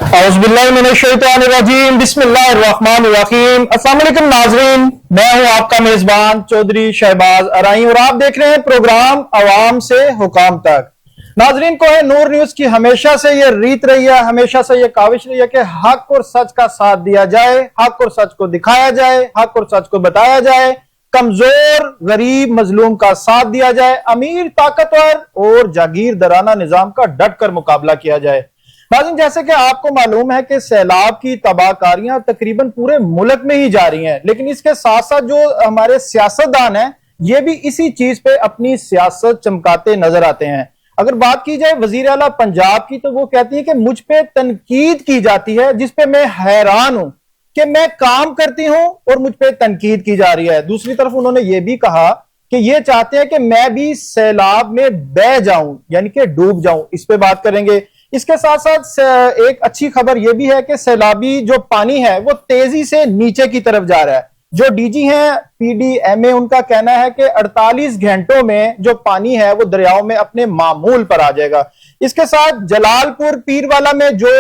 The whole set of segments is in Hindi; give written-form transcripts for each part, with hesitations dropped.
औज़ुबिल्लाहिमिनश्शैतानिर्रजीम बिस्मिल्लाहिर्रहमानिर्रहीम। अस्सलाम वालेकुम नाज़रीन, मैं हूं आपका मेजबान चौधरी शहबाज अराई और आप देख रहे हैं प्रोग्राम अवाम से हुकाम तक। नाज़रीन, कोहे नूर न्यूज की हमेशा से ये रीत रही है, हमेशा से ये काविश रही है कि हक और सच का साथ दिया जाए, हक और सच को दिखाया जाए, हक और सच को बताया जाए, कमजोर गरीब मजलूम का साथ दिया जाए, अमीर ताकतवर और जागीरदाराना निजाम का डट कर मुकाबला किया जाए। नाज़रीन, जैसे कि आपको मालूम है कि सैलाब की तबाहकारियां तकरीबन पूरे मुल्क में ही जा रही हैं, लेकिन इसके साथ साथ जो हमारे सियासतदान हैं ये भी इसी चीज पे अपनी सियासत चमकाते नजर आते हैं। अगर बात की जाए वजीर आला पंजाब की, तो वो कहती है कि मुझ पे तनकीद की जाती है, जिसपे मैं हैरान हूं कि मैं काम करती हूं और मुझ पे तनकीद की जा रही है। दूसरी तरफ उन्होंने ये भी कहा कि ये चाहते हैं कि मैं भी सैलाब में बह जाऊं, यानी कि डूब जाऊं। इस पे बात करेंगे। इसके साथ साथ एक अच्छी खबर यह भी है कि सैलाबी जो पानी है वो तेजी से नीचे की तरफ जा रहा है। जो डीजी हैं पीडीएमए, उनका कहना है कि 48 घंटों में जो पानी है वो दरियाओं में अपने मामूल पर आ जाएगा। इसके साथ जलालपुर पीरवाला में जो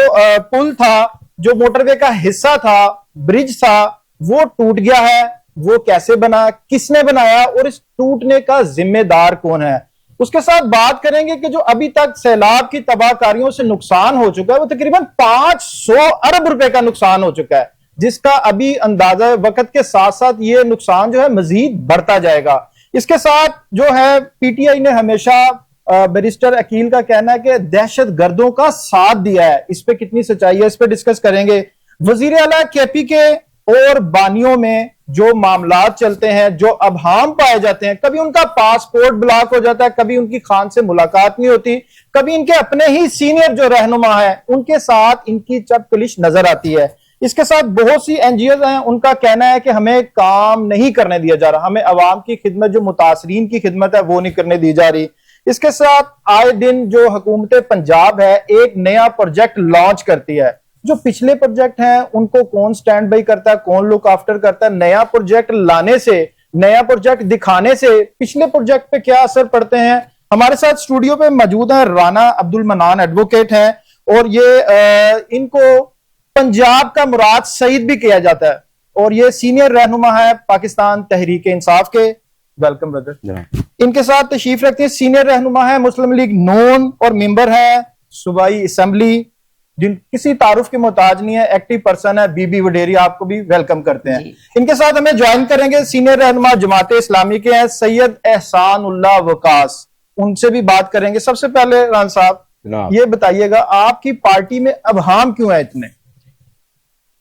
पुल था, जो मोटरवे का हिस्सा था, ब्रिज था, वो टूट गया है। वो कैसे बना, किसने बनाया और इस टूटने का जिम्मेदार कौन है? उसके साथ बात करेंगे कि जो अभी तक सैलाब की तबाहकारियों से नुकसान हो चुका है वो तकरीबन 500 अरब रुपए का नुकसान हो चुका है, जिसका अभी अंदाजा वक्त के साथ साथ ये नुकसान जो है मजीद बढ़ता जाएगा। इसके साथ जो है पीटीआई ने हमेशा बैरिस्टर अकील का कहना है कि दहशत गर्दों का साथ दिया है। इस पे कितनी सच्चाई है, इस पे डिस्कस करेंगे। वजीर आला केपी के और बानियों में जो मामलात चलते हैं, जो अबहाम पाए जाते हैं, कभी उनका पासपोर्ट ब्लॉक हो जाता है, कभी उनकी खान से मुलाकात नहीं होती, कभी इनके अपने ही सीनियर जो रहनुमा है उनके साथ इनकी चपकलिश नजर आती है। इसके साथ बहुत सी एनजीओ हैं, उनका कहना है कि हमें काम नहीं करने दिया जा रहा, हमें अवाम की खिदमत, जो मुतासरीन की खिदमत है वो नहीं करने दी जा रही। इसके साथ आए दिन जो हुकूमत पंजाब है एक नया प्रोजेक्ट लॉन्च करती है। जो पिछले प्रोजेक्ट हैं उनको कौन स्टैंड बाई करता है, कौन लुक आफ्टर करता है? नया प्रोजेक्ट लाने से, नया प्रोजेक्ट दिखाने से पिछले प्रोजेक्ट पे क्या असर पड़ते हैं? हमारे साथ स्टूडियो पे मौजूद है राना अब्दुल मनान, एडवोकेट हैं, और ये इनको पंजाब का मुराद सईद भी किया जाता है, और ये सीनियर रहनुमा है पाकिस्तान तहरीक इंसाफ के। Welcome brother. इनके साथ तशरीफ रखते हैं सीनियर रहनुमा है मुस्लिम लीग नून और मेंबर है सूबाई असेंबली, जिन किसी तारुफ के मोहताज नहीं है, एक्टिव पर्सन है, बीबी वडेरी। आपको भी वेलकम करते हैं। इनके साथ हमें ज्वाइन करेंगे सीनियर रहनुमा जमात इस्लामी के हैं सैयद एहसानुल्लाह वकास, उनसे भी बात करेंगे। सबसे पहले रान साहब ये बताइएगा, आपकी पार्टी में अबहाम क्यों है इतने?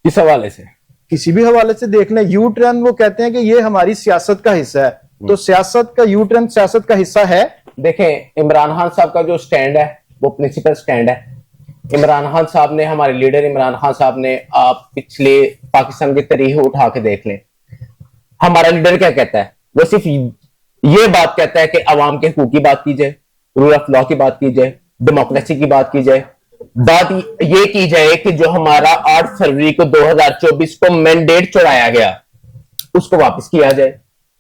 किस हवाले से? किसी भी हवाले से देख लें। यू टर्न, वो कहते हैं कि ये हमारी सियासत का हिस्सा है, तो सियासत का यू टर्न सियासत का हिस्सा है। देखें, इमरान खान साहब का जो स्टैंड है वो प्रिंसिपल स्टैंड है। इमरान खान साहब ने, हमारे लीडर इमरान खान साहब ने, आप पिछले पाकिस्तान के तारीख उठा के देख लें, हमारा लीडर क्या कहता है? वो सिर्फ ये बात कहता है कि अवाम के हकूक की बात की जाए, रूल ऑफ लॉ की बात की जाए, डेमोक्रेसी की बात की जाए, बात ये की जाए कि जो हमारा 8 फरवरी को 2024 को मैंडेट चुराया गया उसको वापस किया जाए।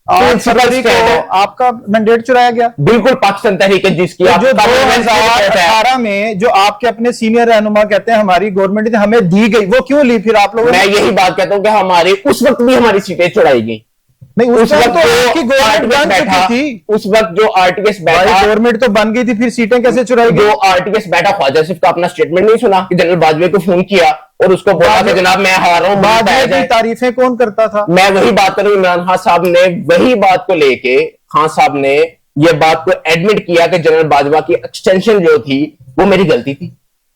8 फरवरी को आपका मैंडेट चुराया गया? बिल्कुल, पाकिस्तान तहरीक है जिसकी तो जो 2018 में जो आपके अपने सीनियर रहनुमा कहते हैं हमारी गवर्नमेंट ने हमें दी गई, वो क्यों ली फिर आप लोगों ने? मैं यही बात कहता हूं कि हमारे उस वक्त भी हमारी सीटें चुराई गई। नहीं, उस वक्त तो आपकी गवर्नमेंट बन चुकी थी। उस वक्त जो आरटीएस बैठा, गवर्नमेंट तो बन गई थी, फिर सीटें कैसे चुराई गई? जो आरटीएस बैठा, ख्वाजा सिर्फ का अपना स्टेटमेंट नहीं सुना कि जनरल बाजवा को फोन किया और उसको बोला कि जनाब मैं हार रहा हूं, बाजवा की तारीफें कौन करता था? मैं वही बात करूं, इमरान खान साहब ने वही बात को लेके, खान साहब ने यह बात को एडमिट किया कि जनरल बाजवा की एक्सटेंशन जो थी वो मेरी गलती थी।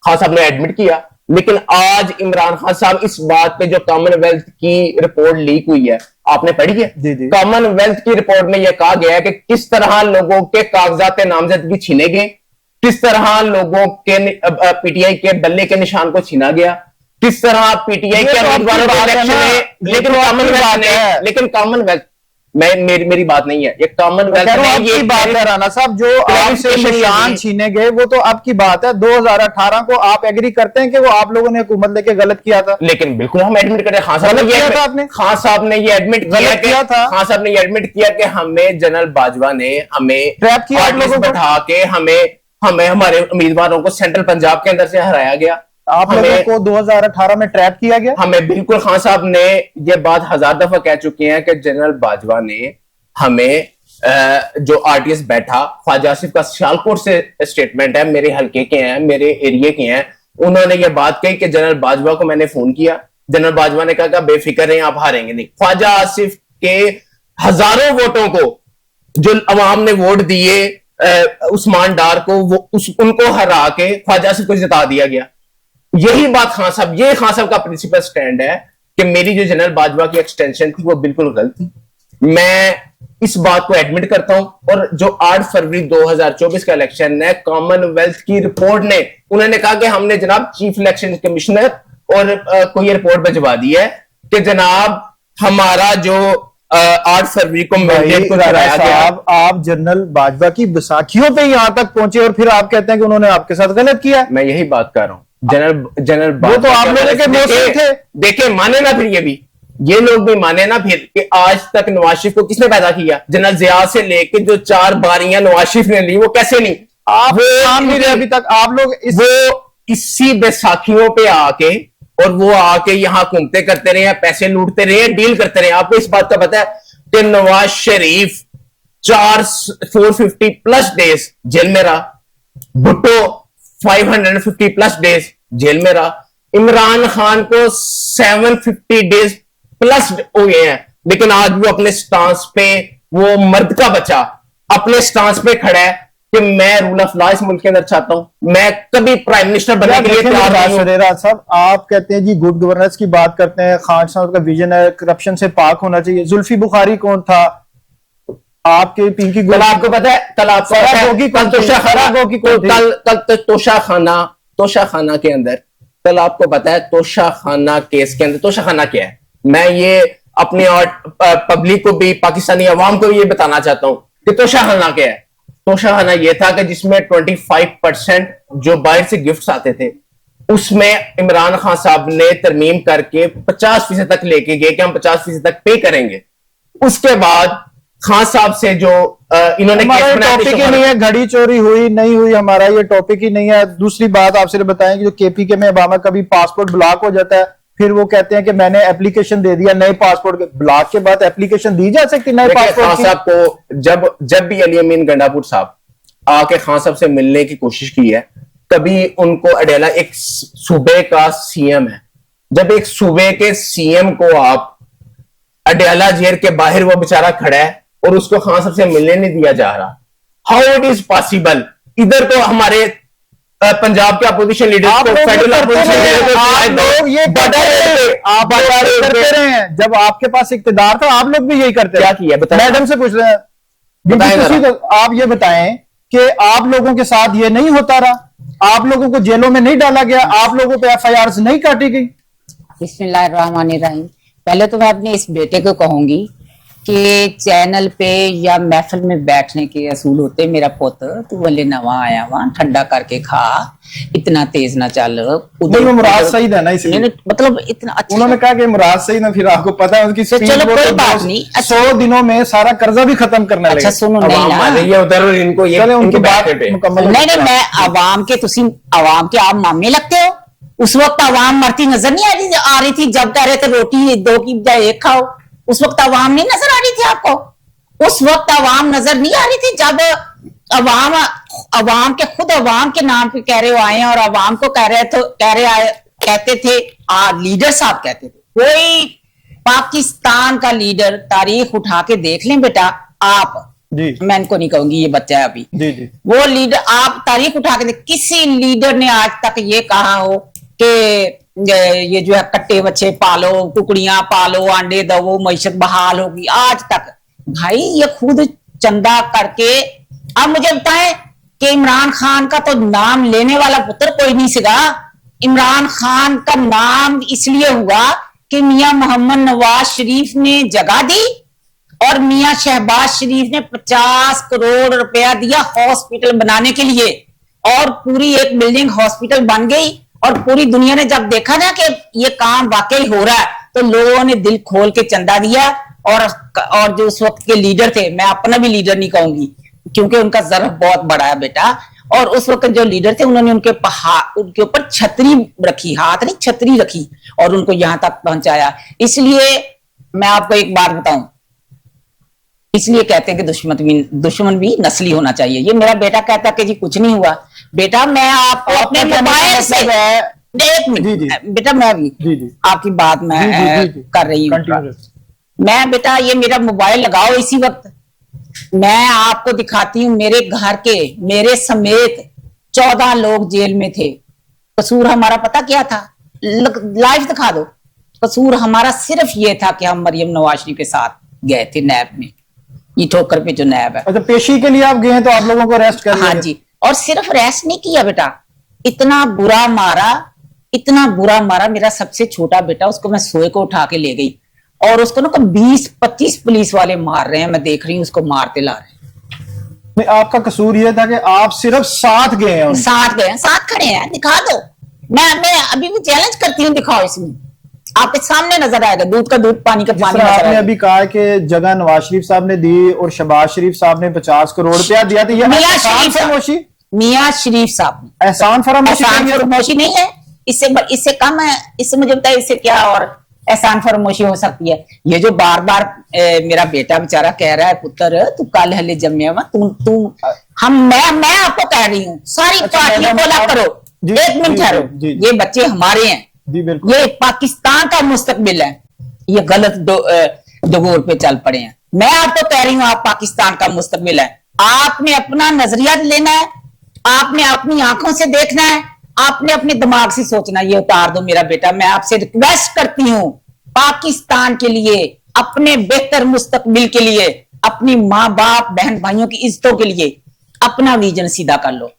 खान साहब ने एडमिट किया। लेकिन आज इमरान खान साहब इस बात पे, जो कॉमनवेल्थ की रिपोर्ट लीक हुई है, आपने पढ़ी है? कॉमनवेल्थ की रिपोर्ट में यह कहा गया है कि किस तरह लोगों के कागजात नामजदगी छीने गए, किस तरह लोगों के पीटीआई के बल्ले के निशान को छीना गया, किस तरह पीटीआई के उम्मीदवारों को इलेक्शन में, लेकिन कॉमनवेल्थ मेरी बात नहीं है, ये कॉमनवेल्थ नहीं, ये बात है राना साहब, जो आपसे निशान छीने गए वो तो आपकी बात है। 2018 को आप एग्री करते हैं कि वो आप लोगों ने हुकूमत लेके गलत किया था? लेकिन बिल्कुल हम एडमिट करें, खान साहब ने ये एडमिट किया था, खान साहब ने ये एडमिट किया कि हमें जनरल बाजवा ने हमें ट्रैप किया, बैठा के हमें हमारे उम्मीदवारों को सेंट्रल पंजाब के अंदर से हराया गया। आप लोगों को 2018 में ट्रैप किया गया। हमें बिल्कुल, खान साहब ने ये बात 1000 दफा कह चुके हैं कि जनरल बाजवा ने हमें जो आरटीएस बैठा, ख्वाजा आसिफ का सियालकोट से स्टेटमेंट है, मेरे हल्के के हैं, मेरे एरिया के हैं, उन्होंने ये बात कही कि जनरल बाजवा को मैंने फोन किया, जनरल बाजवा ने कहा बेफिक्र रहे, आप हारेंगे नहीं। ख्वाजा आसिफ के हजारों वोटों को जो अवाम ने वोट दिए उस्मान डार को, उनको हरा के ख्वाजा आसिफ को जिता दिया गया। यही बात खान साहब, ये खान साहब का प्रिंसिपल स्टैंड है कि मेरी जो जनरल बाजवा की एक्सटेंशन थी वो बिल्कुल गलत थी। मैं इस बात को एडमिट करता हूं। और जो 8 फरवरी 2024 का इलेक्शन है, कॉमनवेल्थ की रिपोर्ट ने, उन्होंने कहा कि हमने जनाब चीफ इलेक्शन कमिश्नर और कोई रिपोर्ट भिजवा दी है कि जनाब हमारा जो 8 फरवरी को मैंडेट को कराया गया। आप जनरल बाजवा की बैसाखियों पे यहां तक पहुंचे और फिर आप कहते हैं कि उन्होंने आपके साथ गलत किया। मैं यही बात कर रहा हूं। जनरल वो तो आप लोगों के मौसम थे। देखे माने ना फिर ये लोग भी माने ना फिर कि आज तक नवाज शरीफ को किसने पैदा किया? जनरल जिया से लेके जो 4 बारियां नवाज शरीफ ने ली, वो कैसे ली? आप अभी तक आप लोग इसी बैसाखियों पे आके और वो आके यहां घूमते करते रहे, पैसे लूटते रहे, डील करते रहे। आपको इस बात का पता है कि Nawaz Sharif 450 plus days jail में रहा, भुट्टो 550 प्लस डेज जेल में रहा, इमरान खान को 750 डेज प्लस हो गए हैं, लेकिन आज वो अपने स्टांस पे, वो मर्द का बच्चा अपने स्टांस पे खड़ा है कि मैं रूल ऑफ लॉ इस मुल्क के अंदर चाहता हूं, मैं कभी प्राइम मिनिस्टर बनने के लिए तैयार नहीं हूं। साहब आप कहते हैं जी गुड गवर्नेंस की बात करते हैं, खान साहब का विजन है करप्शन से पाक होना चाहिए। जुल्फी बुखारी कौन था आपके पिंकी? कल आपको पता है, कल तोशा खाना के अंदर, कल आपको पता है तोशा खाना केस के अंदर, तोशा खाना क्या है? मैं ये अपने और पब्लिक को भी, पाकिस्तानी अवाम को भी ये बताना चाहता हूं कि तोशा खाना क्या है। तोशा खाना ये था कि जिसमें 25% जो बाहर से गिफ्ट्स आते थे, उसमें इमरान खान साहब ने तरमीम करके 50% तक लेके गए कि हम 50% तक पे करेंगे। उसके बाद खान साहब से जो इन्होंने टॉपिक ही नहीं है, घड़ी चोरी हुई नहीं हुई, हमारा ये टॉपिक ही नहीं है। दूसरी बात आपसे बताएं कि जो केपीके में ओबामा का भी पासपोर्ट ब्लॉक हो जाता है, फिर वो कहते हैं कि मैंने एप्लीकेशन दे दिया नए पासपोर्ट के। ब्लॉक के बाद एप्लीकेशन दी जा सकती नए पासपोर्ट खान साहब को जब भी अली अमीन गंडापुर साहब आके खान साहब से मिलने की कोशिश की है, कभी उनको अडेला एक सूबे का सीएम है, जब एक सूबे के सीएम को आप अडेला जेल के बाहर वो बेचारा खड़ा है और उसको खान साहब से मिलने नहीं दिया जा रहा, हाउ इट इज पॉसिबल? इधर तो हमारे पंजाब के अपोजिशन लीडर को, फेडरल अपोजिशन लीडर करते रहे हैं। जब आपके पास इख्तिदार था आप लोग भी यही करते क्या किया? मैडम से पूछ रहे हैं, आप ये बताएं कि आप लोगों के साथ ये नहीं होता रहा, आप लोगों को जेलों में नहीं डाला गया, आप लोगों पे एफआईआर नहीं काटी गई? बिस्मिल्लाहिर्रहमानिर्रहीम। पहले तो मैं अपने इस बेटे को कहूंगी कि चैनल पे या महफिल में बैठने के असूल होते। मेरा पुत्र तू वले नवा आया वहां, ठंडा करके खा, इतना तेज ना चल। मुराद सईद है ना, इसलिए मतलब इतना अच्छा उन्होंने कहा कि मुराद सईद ना, फिर आपको पता है उनकी तो चलो कोई बात नहीं, 100 दिनों में सारा कर्जा भी खत्म करना अच्छा सुनो नहीं उधर इनको ये उनकी बात मुकम्मल नहीं, मैं आवाम के, तुसी आवाम के आप मामे लगते हो। उस वक्त आवाम मरती नजर नहीं आ रही थी जब कह रहे थे रोटी 2 की बजाय 1 खाओ? उस वक्त आवाम नहीं नजर आ रही थी आपको? उस वक्त आवाम नजर नहीं आ रही थी जब आवाम के खुद आवाम के नाम पे कह रहे हो आए और आवाम को कहते थे लीडर साहब कहते थे। कोई पाकिस्तान का लीडर तारीख उठा के देख लें बेटा आप जी, मैं इनको नहीं कहूंगी, ये बच्चा है अभी जी जी, वो लीडर आप तारीख उठा के देख, किसी लीडर ने आज तक ये कहा हो कि ये जो है कट्टे बच्चे पालो, कुकड़ियां पालो, अंडे दो, मैशत बहाल होगी? आज तक भाई ये खुद चंदा करके। अब मुझे बताएं कि इमरान खान का तो नाम लेने वाला पुत्र कोई नहीं सिगा। इमरान खान का नाम इसलिए हुआ कि मियां मोहम्मद नवाज शरीफ ने जगह दी और मियां शहबाज शरीफ ने 50 करोड़ रुपया दिया हॉस्पिटल बनाने के लिए, और पूरी एक बिल्डिंग हॉस्पिटल बन गई। और पूरी दुनिया ने जब देखा ना कि ये काम वाकई हो रहा है, तो लोगों ने दिल खोल के चंदा दिया। और जो उस वक्त के लीडर थे, मैं अपना भी लीडर नहीं कहूंगी क्योंकि उनका ज़र्फ बहुत बड़ा है बेटा, और उस वक्त जो लीडर थे उन्होंने उनके ऊपर छतरी रखी, हाथ नहीं छतरी रखी और उनको यहां तक पहुंचाया। इसलिए मैं आपको एक बात बताऊं, इसलिए कहते हैं कि दुश्मन भी नस्ली होना चाहिए। ये मेरा बेटा कहता कि जी कुछ नहीं हुआ। बेटा मैं आपको अपने मोबाइल से, एक मिनट बेटा, मैं भी आपकी बात मैं कर रही हूँ। मैं बेटा ये मेरा मोबाइल लगाओ इसी वक्त, मैं आपको दिखाती हूँ मेरे घर के मेरे समेत 14 लोग जेल में थे। कसूर हमारा पता क्या था? लाइव दिखा दो। कसूर हमारा सिर्फ ये था कि हम मरियम नवाज शरीफ के साथ गए थे नैब में, ये ठोकर पे जो नैब है। अच्छा, पेशी के लिए आप गए हैं तो आप लोगों को अरेस्ट कर लिया? हाँ जी, और सिर्फ अरेस्ट नहीं किया बेटा, इतना बुरा मारा, इतना बुरा मारा। मेरा सबसे छोटा बेटा, उसको मैं सोए को उठा के ले गई और उसको ना 20-25 पुलिस वाले मार रहे हैं, मैं देख रही हूँ उसको मारते ला रहे हैं। नहीं, आपका कसूर यह था कि आप सिर्फ साथ गए हैं? साथ गए हैं, साथ खड़े हैं, दिखा दो। मैं अभी भी चैलेंज करती हूँ, दिखाओ। इसमें आपके सामने नजर आएगा, दूध का दूध पानी का पानी। आपने अभी कहा कि जगह नवाज शरीफ साहब ने दी और शहबाज शरीफ साहब ने 50 करोड़ रुपया दिया था, मियां शरीफ साहब ने एहसान फरामोशी नहीं है, इससे कम है। इससे मुझे बताया इससे क्या और एहसान फरामोशी हो सकती है? ये जो बार बार मेरा बेटा बेचारा कह रहा है, पुत्र तू कल हले जम्मे तू मैं आपको कह रही हूँ, सारी पार्टियों को अलग करो। एक मिनट ठहरो, ये बच्चे हमारे हैं, ये पाकिस्तान का मुस्तकबिल है, ये गलत दोगोर पे चल पड़े हैं। मैं आपको कह रही हूँ आप पाकिस्तान का मुस्तकबिल है। आपने अपना नजरिया लेना है, आपने अपनी आंखों से देखना है, आपने अपने दिमाग से सोचना। ये उतार दो मेरा बेटा, मैं आपसे रिक्वेस्ट करती हूँ, पाकिस्तान के लिए, अपने बेहतर मुस्तकबिल के लिए, अपनी माँ बाप बहन भाइयों की इज्जतों के लिए अपना विजन सीधा कर लो।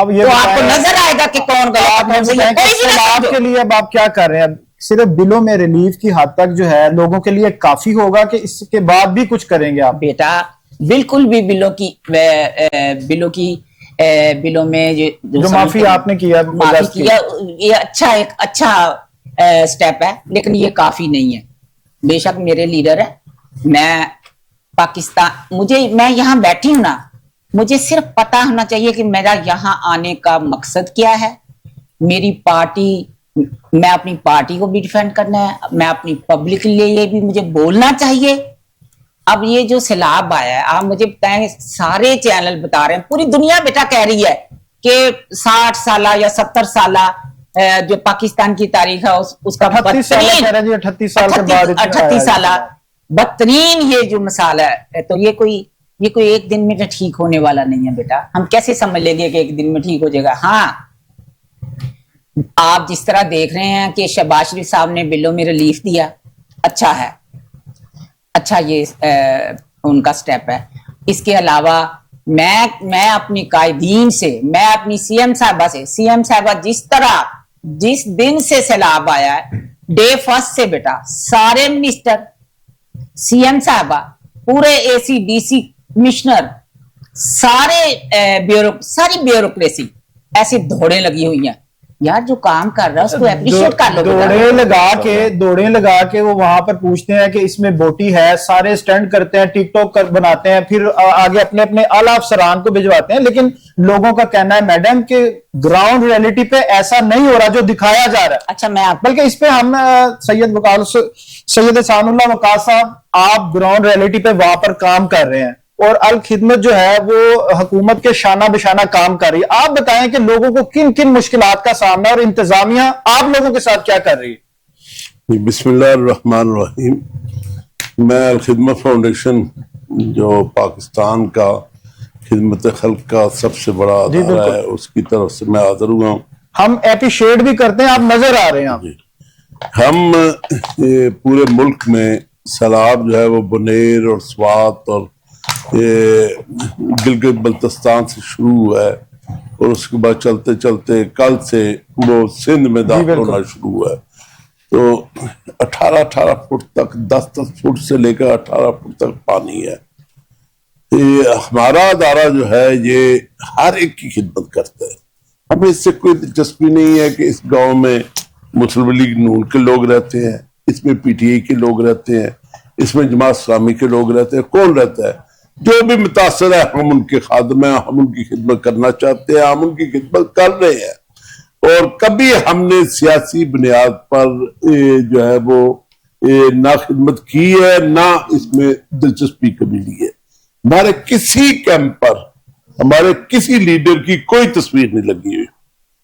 अब ये तो आपको नजर आएगा कि कौन गलत के लिए। अब आप क्या कर रहे हैं? सिर्फ बिलों में रिलीफ की हद तक जो है लोगों के लिए काफी होगा कि इसके बाद भी कुछ करेंगे आप? बेटा बिल्कुल भी बिलों में जो माफी आपने किया, ये एक अच्छा स्टेप है, लेकिन ये काफी नहीं है। बेशक मेरे लीडर है, मैं यहाँ बैठी हूं ना, मुझे सिर्फ पता होना चाहिए कि मेरा यहाँ आने का मकसद क्या है। मेरी पार्टी, मैं अपनी पार्टी को भी डिफेंड करना है, मैं अपनी पब्लिक के लिए भी मुझे बोलना चाहिए। अब ये जो सैलाब आया है, आप मुझे बताएं, सारे चैनल बता रहे हैं, पूरी दुनिया बेटा कह रही है कि 60 साल या 70 साल जो पाकिस्तान की तारीख है उसका 38 साल बदतरीन ये जो मिसाल है। तो ये कोई एक दिन में ठीक होने वाला नहीं है बेटा। हम कैसे समझ लेंगे कि एक दिन में ठीक हो जाएगा? हाँ, आप जिस तरह देख रहे हैं कि शहबाज शरीफ साहब ने बिलों में रिलीफ दिया, अच्छा है, अच्छा ये उनका स्टेप है। इसके अलावा मैं अपनी कायदीन से, मैं अपनी सीएम साहबा जिस दिन से सैलाब आया है, डे फर्स्ट से बेटा सारे मिनिस्टर, सीएम साहबा, पूरे एसी डीसी कमिश्नर, सारी ब्यूरोक्रेसी ऐसी दौड़े लगी हुई हैं। यार जो काम कर रहा है उसको एप्रिशिएट कर लो। दौड़े लगा के वो वहां पर पूछते हैं कि इसमें बोटी है, सारे स्टंट करते हैं, टिकटॉक बनाते हैं, फिर आगे अपने अपने आला अफसरान को भिजवाते हैं। लेकिन लोगों का कहना है मैडम कि ग्राउंड रियलिटी पे ऐसा नहीं हो रहा जो दिखाया जा रहा है। अच्छा, मैं बल्कि इस पे हम सैयद एहसानुल्लाह वकास साहब, आप ग्राउंड रियलिटी पे वहां पर काम कर रहे हैं और अल खिदमत जो है वो हुकूमत के शाना बिशाना काम कर रही है। आप बताएं कि लोगों को किन किन मुश्किलात का सामना और इंतजामिया आप लोगों के साथ क्या कर रही है? बिस्मिल्लाहिर्रहमानिर्रहीम। मैं अल खिदमत फाउंडेशन जो पाकिस्तान का खिदमत खल्क का सबसे बड़ा अदारा है, उसकी तरफ से मैं हाजिर हुआ हूँ। हम एप्रिशिएट भी करते हैं, आप नजर आ रहे हैं। हम पूरे मुल्क में सैलाब जो है वो बुनेर और स्वात और ये गिलगित बल्तिस्तान से शुरू हुआ है और उसके बाद चलते चलते कल से वो सिंध में दाखिल होना शुरू हुआ है। तो 18-18 फुट तक, 10-10 फुट से लेकर 18 फुट तक पानी है। ये हमारा अदारा जो है ये हर एक की खिदमत करता है। हमें इससे कोई दिलचस्पी नहीं है कि इस गांव में मुस्लिम लीग नून के लोग रहते हैं, इसमें पीटीआई के लोग रहते हैं, इसमें जमात इस्लामी के लोग रहते हैं, कौन रहता है। जो भी मुतासर है हम उनके खादम हैं, हम उनकी खिदमत करना चाहते हैं, हम उनकी खिदमत कर रहे हैं। और कभी हमने सियासी बुनियाद पर जो है वो ना खिदमत की है, ना इसमें दिलचस्पी कभी ली है। हमारे किसी कैंप पर हमारे किसी लीडर की कोई तस्वीर नहीं लगी हुई।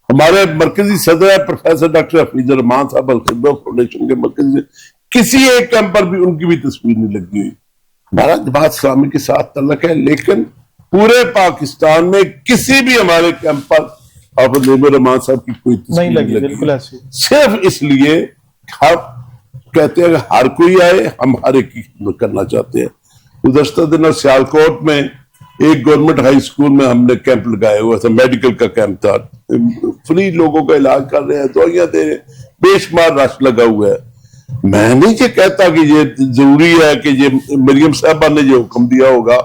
हमारे मरकजी सदर है प्रोफेसर डॉक्टर हफीज रहमान साहब अल-खिदमत फाउंडेशन के मरकजी, किसी एक कैंप पर भी उनकी भी तस्वीर नहीं लगी हुई। हमारा जमात इस्लामी के साथ तल्लक है, लेकिन पूरे पाकिस्तान में किसी भी हमारे कैंप पर हाफिज रहमान साहब की कोई तस्वीर नहीं लगी। बिल्कुल ऐसे सिर्फ इसलिए हम कहते हैं कि हर कोई आए, हम हर एक की खिदमत करना चाहते हैं। गुज़श्ता दिनों सियालकोट में एक गवर्नमेंट हाई स्कूल में हमने कैंप लगाया हुआ था, मेडिकल का कैंप था। फ्री लोगों का इलाज कर रहे हैं, दवाइयां दे रहे हैं, बेशुमार रश लगा हुआ है। मैं नहीं ये कहता कि ये जरूरी है कि ये मरियम साहबा ने जो हुक्म दिया होगा।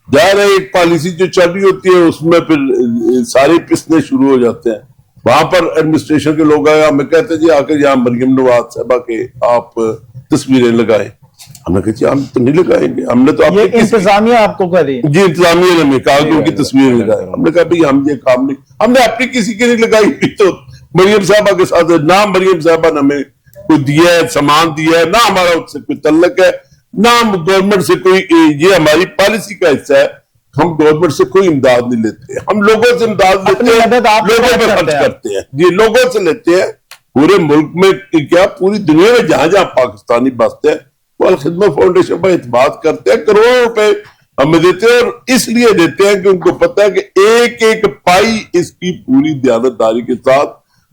जाहिर है एक पॉलिसी जो चल रही होती है उसमें फिर सारे पिसने शुरू हो जाते हैं। वहां पर एडमिनिस्ट्रेशन के लोग आए, हमें कहते जी आकर यहाँ मरियम नवाज साहबा के आप तस्वीरें लगाएं। हमने कहा जी हम तो नहीं लगाएंगे, हमने तो ये इंतजामिया आपको कह रही है जी, इंतजामिया ने हमें कहा कि उनकी तस्वीर लगाए। हमने कहा भाई हम ये काम नहीं, हमने अपनी किसी की नहीं लगाई। तो मरियम साहबा के साथ ना मरियम साहबा ने हमें कोई दिया है, सामान दिया है, ना हमारा उससे कोई तल्लक है, ना हम गवर्नमेंट से कोई, ये हमारी पॉलिसी का हिस्सा है। हम गवर्नमेंट से कोई इमदाद नहीं लेते, हम लोगों से इमदाद लेते हैं, लोगों पे खर्च करते हैं जी, लोगों से लेते हैं। पूरे मुल्क में क्या पूरी दुनिया में जहां जहां पाकिस्तानी बसते हैं वो अल-खिदमत फाउंडेशन पर इत्मीनान करते हैं, करोड़ों रुपए हमें देते हैं। और इसलिए देते हैं कि उनको पता है कि एक एक पाई इसकी पूरी दयानतदारी के साथ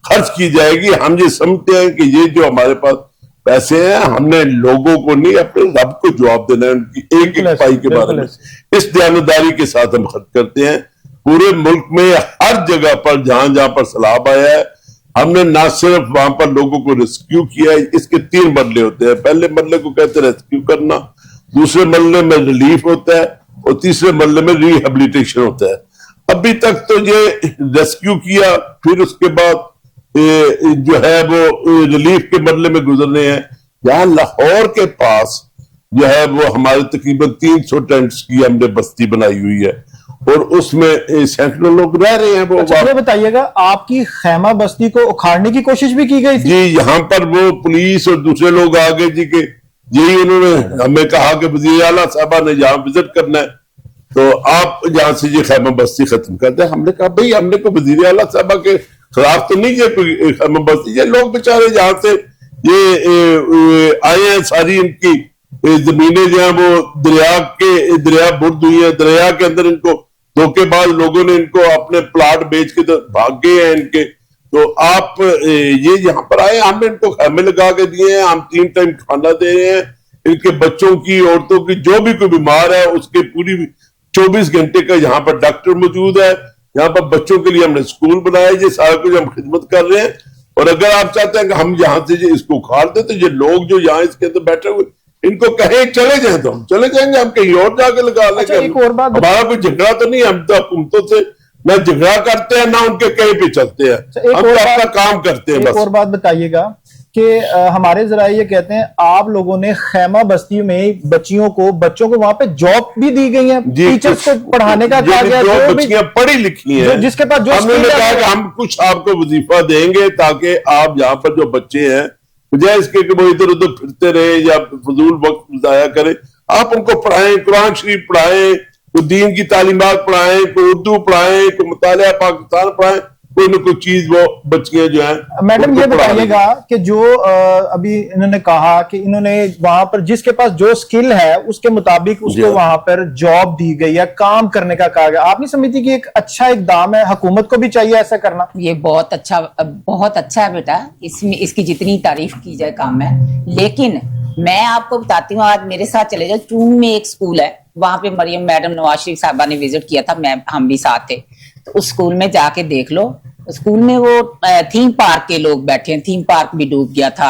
खर्च की जाएगी। हम ये समझते हैं कि ये जो हमारे पास पैसे हैं, हमने लोगों को नहीं अपने रब को जवाब देना है उनकी एक एक पाई के बारे में। इस दयानतदारी के साथ हम खर्च करते हैं। पूरे मुल्क में हर जगह पर जहां जहां पर सैलाब आया है, हमने ना सिर्फ वहां पर लोगों को रेस्क्यू किया है। इसके 3 मरले होते हैं। पहले मरले को कहते हैं रेस्क्यू करना, दूसरे मरले में रिलीफ होता है और तीसरे मरले में रिहेबिलिटेशन होता है। अभी तक तो ये रेस्क्यू किया, फिर उसके बाद जो है वो रिलीफ के मरले में गुजरने हैं। यहाँ लाहौर के पास जो है वो हमारे तकरीबन 300 टेंट्स की हमने बस्ती बनाई हुई है और उसमें सैकड़ों लोग रह रहे हैं। वो अच्छा, ये बताइएगा आपकी खैमा बस्ती को उखाड़ने की कोशिश भी की गई थी? जी, यहाँ पर वो पुलिस और दूसरे लोग आ गए जी के यही उन्होंने हमें कहा कि वज़ीर आला साहबा ने यहाँ विजिट करना है तो आप यहाँ से ये खैमा बस्ती खत्म कर दें। हमने कहा भाई हमने को वज़ीर आला साहबा के खिलाफ तो नहीं है कोई खैमा बस्ती, ये लोग बेचारे जहाँ से ये आए हैं, सारी इनकी जमीनें जो है वो दरिया बुर्द हुई है, दरिया के अंदर इनको धोखेबाज लोगों ने इनको अपने प्लाट बेच के तो भाग गए हैं इनके। तो आप ये यहाँ पर आए, हमने इनको खैमे लगा के दिए हैं, हम 3 टाइम खाना दे रहे हैं। इनके बच्चों की, औरतों की, जो भी कोई बीमार है उसके पूरी 24 घंटे का यहाँ पर डॉक्टर मौजूद है। यहाँ पर बच्चों के लिए हमने स्कूल बनाया, ये सारा कुछ हम खिदमत कर रहे हैं। और अगर आप चाहते हैं कि हम यहाँ से इसको उखाड़ दें तो ये लोग जो यहाँ इसके अंदर बैठे हुए इनको कहें चले जाए तो हम चले जाएंगे, हम कहीं और जाके लगा लेंगे। अच्छा, एक और बात हमारा कोई झगड़ा तो नहीं, हम तो हुकूमतों से ना झगड़ा करते हैं ना उनके कहीं पे चलते हैं, हम तो अपना काम करते हैं। एक और बात बताइएगा कि हमारे जराए ये कहते हैं आप लोगों ने खैमा बस्ती में बच्चों को वहां पे जॉब भी दी गई है, टीचर्स को पढ़ाने का कहा गया, जो बच्चियां पढ़ी लिखी हैं, जिसके पास जो हमने कहा कि हम कुछ आपको वजीफा देंगे ताकि आप यहाँ पर जो बच्चे हैं बजाय इसके कि वो इधर उधर फिरते रहे या फजूल वक्त जाया करें, आप उनको पढ़ाएं, कुरान शरीफ पढ़ाएं, कोई दीन की तालीमात पढ़ाएं, कोई उर्दू पढ़ाएं, कोई मुतालिया पाकिस्तान पढ़ाएं, कोई न कोई चीज वो बच्चियां जो हैं। मैडम ये बताइएगा कि जो अभी इन्होंने कहा कि इन्होंने वहां पर जिसके पास जो स्किल है उसके मुताबिक उसको वहां पर जॉब दी गई है, काम करने का कहा गया। आप नहीं समझती कि एक अच्छा इकदाम है, हुकूमत को भी चाहिए ऐसा करना? ये बहुत अच्छा है बेटा, इसमें इसकी जितनी तारीफ की जाए काम है। लेकिन मैं आपको बताती हूँ, आज मेरे साथ चले जाओ, चून में एक स्कूल है, वहां पे मरियम मैडम नवाज शरीफ साहबा ने विजिट किया था, हम भी साथ थे। तो उस स्कूल में जाके देख लो, स्कूल में वो थीम पार्क के लोग बैठे हैं, थीम पार्क भी डूब गया था,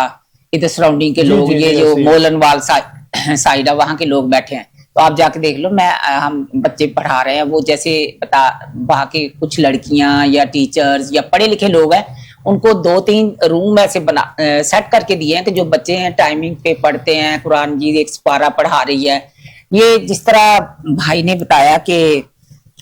इधर सराउंडिंग के लोग, ये जो मोलनवाल साइड है वहां के लोग बैठे हैं। तो आप जाके देख लो, हम बच्चे पढ़ा रहे हैं, वो जैसे वहां के कुछ लड़कियां या टीचर्स या पढ़े लिखे लोग हैं, उनको 2-3 रूम ऐसे सेट करके दिए हैं कि जो बच्चे हैं टाइमिंग पे पढ़ते हैं, कुरान की एक पारा पढ़ा रही है, ये जिस तरह भाई ने बताया कि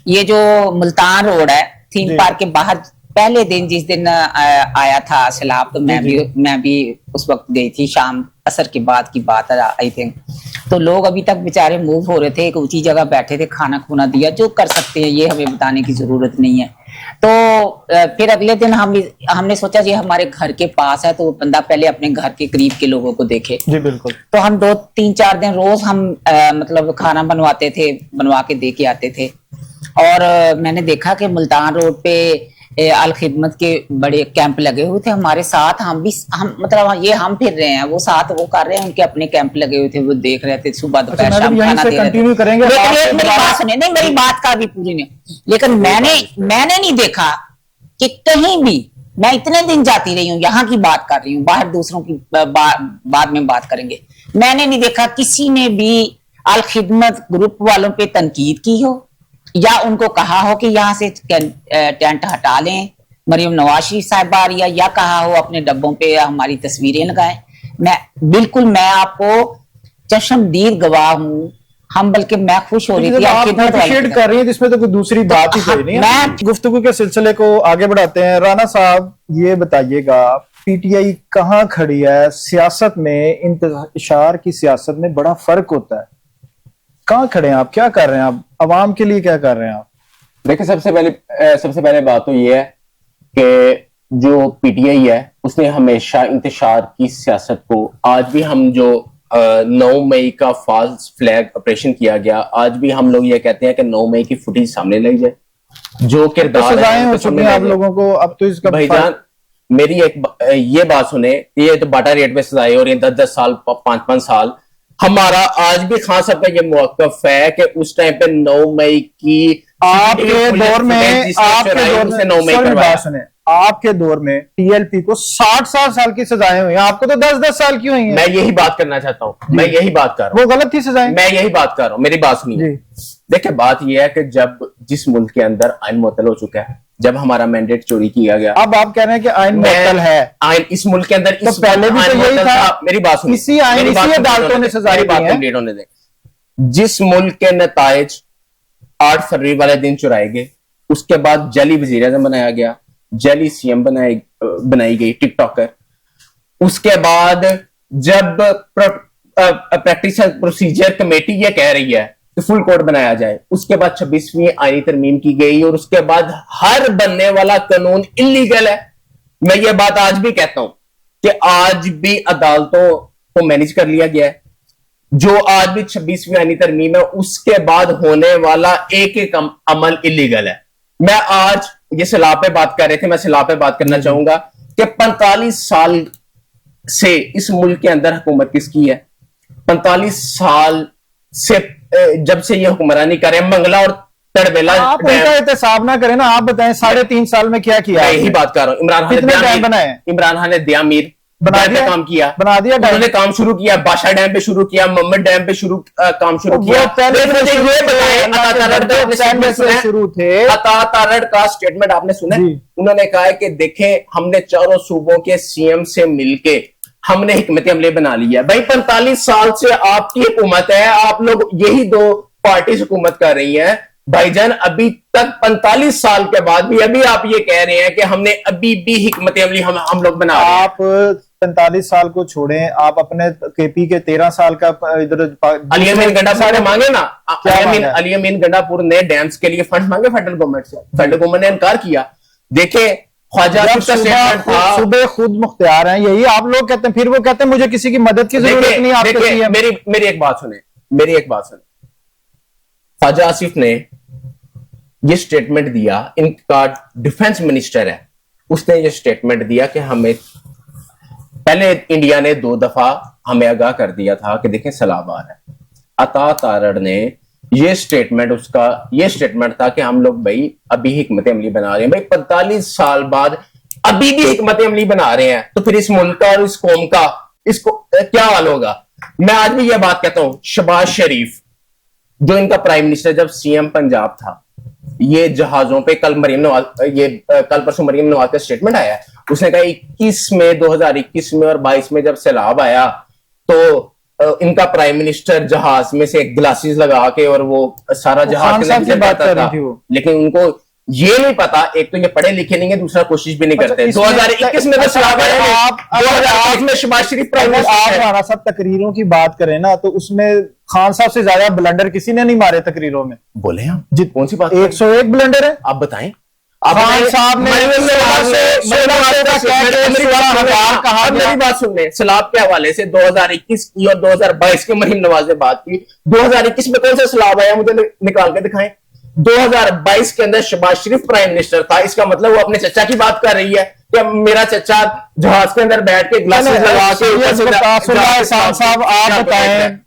ये जो मुल्तान रोड है थीम जी। पार्क के बाहर पहले दिन जिस दिन आया था सैलाब, तो मैं भी उस वक्त गई थी, शाम असर के बाद की बात आई थिंक। तो लोग अभी तक बेचारे मूव हो रहे थे, एक ऊंची जगह बैठे थे, खाना खुना दिया, जो कर सकते हैं ये हमें बताने की जरूरत नहीं है। तो फिर अगले दिन हमने सोचा जी हमारे घर के पास है, तो बंदा पहले अपने घर के करीब के लोगों को देखे। जी बिल्कुल। तो हम 2-3-4 दिन रोज हम मतलब खाना बनवाते थे, बनवा के दे के आते थे। और मैंने देखा कि मुल्तान रोड पे अल खिदमत के बड़े कैंप लगे हुए थे हमारे साथ। हम मतलब ये हम फिर रहे हैं, वो साथ वो कर रहे हैं, उनके अपने कैंप लगे हुए थे, वो देख रहे थे सुबह दोपहर शाम खाना दे रहे थे। करेंगे। लेकिन मेरी बात सुनिए, नहीं मेरी बात का भी पूरी नहीं, लेकिन मैंने नहीं देखा कि कहीं भी, मैं इतने दिन जाती रही हूँ, यहाँ की बात कर रही हूँ, बाहर दूसरों की बाद में बात करेंगे, मैंने नहीं देखा किसी ने भी अल खिदमत ग्रुप वालों पे तनकीद की हो या उनको कहा हो कि यहाँ से टेंट हटा लें, मरियम नवाज शरीफ साहिबा आ रही है, या कहा हो अपने डब्बों पे हमारी तस्वीरें लगाएं। मैं आपको चश्मदीद गवाह हूँ। हम बल्कि मैं खुश हो रही थी, आप अप्रिशिएट कर रही हैं, जिसमें तो कोई दूसरी बात ही कोई नहीं है। मैं गुफ्तगू के सिलसिले को आगे बढ़ाते हैं। राना साहब ये बताइएगा, पीटीआई कहाँ खड़ी है सियासत में? इंतशार की सियासत में बड़ा फर्क होता है। कहाँ खड़े हैं आप, क्या कर रहे हैं आप, अवाम के लिए क्या कर रहे हैं आप? देखिए, सबसे पहले बात तो ये है कि जो पीटीआई है उसने हमेशा इंतशार की सियासत को, आज भी हम जो 9 मई का फॉल्स फ्लैग ऑपरेशन किया गया, आज भी हम लोग ये कहते हैं कि 9 मई की फुटेज सामने लाई जाए, जो किरदार सजाएं हो चुकी हैं आप लोगों को, अब तो इसका भाईजान मेरी ये बात सुने, ये तो बाटा रेट में सजाए और ये 10-10 साल 5-5 साल, हमारा आज भी खान साहब का ये मौकफ है कि उस टाइम पे 9 मई की आपके दौर में 9 मई करवाया, सुने, आपके दौर में टीएलपी को 60 साल की सजाएं हुई हैं, आपको तो 10-10 साल की हुई हैं। मैं यही बात करना चाहता हूं, मैं यही बात कर रहा हूं, वो गलत थी सजाएं। मैं यही बात कर रहा हूं, मेरी बात सुनिए। देखिए, बात यह है कि जब जिस मुल्क के अंदर आइन मुअत्तल हो चुका है, जब हमारा मैंडेट चोरी किया गया, अब आप कह रहे हैं कि आइन मुअत्तल है, आइन इस मुल्क के अंदर, तो पहले भी तो यही था। मेरी बात सुनिए, इसी आइन इसी अदालतों ने सजा दी है। कंप्लीट होने दें। जिस मुल्क के नताइज 8 फरवरी वाले दिन चुराए गए, उसके बाद जली वजीर आज़म बनाया गया, जली सीएम बनाई गई टिकटॉकर, उसके बाद जब प्रैक्टिस प्रोसीजर कमेटी ये कह रही है कि फुल कोड बनाया जाए, उसके बाद 26वीं आईनी तरमीम की गई और उसके बाद हर बनने वाला कानून इलीगल है। मैं ये बात आज भी कहता हूं कि आज भी अदालतों को मैनेज कर लिया गया है। जो आज भी 26वीं आईनी तरमीम है, उसके बाद होने वाला एक अमल इलीगल है। मैं आज ये सलाह पे बात कर रहे थे, मैं सलाह पे बात करना चाहूंगा कि 45 साल से इस मुल्क के अंदर हुकूमत किसकी है? 45 साल से जब से ये हुक्मरानी करे, मंगला और तड़बेला, आप उनका एहतसाब ना करें ना, आप बताएं 3.5 साल में क्या किया? मैं यही बात कर रहा हूं। इमरान खान ने दिया मीर बना दिया, काम किया, बना दिया, उन्होंने काम शुरू किया, बादशाह डैम पे शुरू किया, मोहम्मद डैम पे काम शुरू किया। पहले मुझे ये बताएं, शुरू थे अता तारड़ का स्टेटमेंट आपने सुना? उन्होंने कहा है कि देखें, हमने चारों सूबों के सीएम से मिलके हमने हिकमत अमली बना लिया। भाई 45 साल से आपकी हुकूमत है, आप लोग यही 2 पार्टी हुकूमत कर रही हैं भाईजान, अभी तक 45 साल के बाद भी अभी आप ये कह रहे हैं कि हमने अभी भी हिकमत अमली हम लोग बना रहे हैं। आप 45 साल को छोड़ें, आप अपने केपी के 13 साल का इधर अली अमीन गंडापुर ने मांगे ना, अली अमीन गंडापुर ने डैम्स के लिए फंड मांगे फेडरल गवर्नमेंट से, फेडरल गवर्नमेंट ने इनकार किया। देखे, ख्वाजा सूबे खुद मुख्तियार हैं, यही आप लोग कहते हैं, फिर वो कहते हैं मुझे किसी की मदद की जरूरत नहीं। आपको मेरी एक बात सुने, ख्वाजा आसिफ ने ये स्टेटमेंट दिया, इनका डिफेंस मिनिस्टर है, उसने ये स्टेटमेंट दिया कि हमें पहले इंडिया ने 2 दफा हमें आगाह कर दिया था कि देखें सैलाब आ रहा है। अता तारड़ ने ये स्टेटमेंट था कि हम लोग भाई अभी हिकमत अमली बना रहे हैं। भाई 45 साल बाद अभी भी हिकमत अमली बना रहे हैं, तो फिर इस मुल्क का और इस कौम का इसको क्या हाल होगा? मैं आज भी यह बात कहता हूं, शहबाज शरीफ जो इनका प्राइम मिनिस्टर जब सीएम पंजाब था, ये जहाजों पे कल परसों मरियम नवाज का स्टेटमेंट आया है, उसने कहा 2021 में और 22 में जब सैलाब आया तो इनका प्राइम मिनिस्टर जहाज में से ग्लासेस लगा के और वो सारा जहाज खान के साहब अंदर की बात करता कर रही था। थी वो। लेकिन उनको ये नहीं पता, एक तो ये पढ़े लिखे नहीं है, दूसरा कोशिश भी नहीं करते। इसमें- 2021 में तो अच्छा, सलाह है, आप 2021 में शहबाज शरीफ प्राइम अगर आप मिनिस्टर है। राणा साहब तकरीरों की बात करें ना, तो उसमें खान साहब से ज्यादा ब्लंडर किसी ने नहीं मारे तकरीरों में। बोले हम जित कौन सी बात 101 ब्लंडर है। आप बताएं। खान साहब ने मेरी बात सुन ले, सलाब के हवाले से 2021 की और 2022 के मरीम नवाज ने बात की। 2021 में कौन सा सलाब आया, मुझे निकाल के दिखाएं। 2022 के अंदर शहबाज शरीफ प्राइम मिनिस्टर था, इसका मतलब वो अपने चचा की बात कर रही है कि मेरा चचा जहाज के अंदर बैठ के ग्लासेस लगा के। साहब आप बताएं,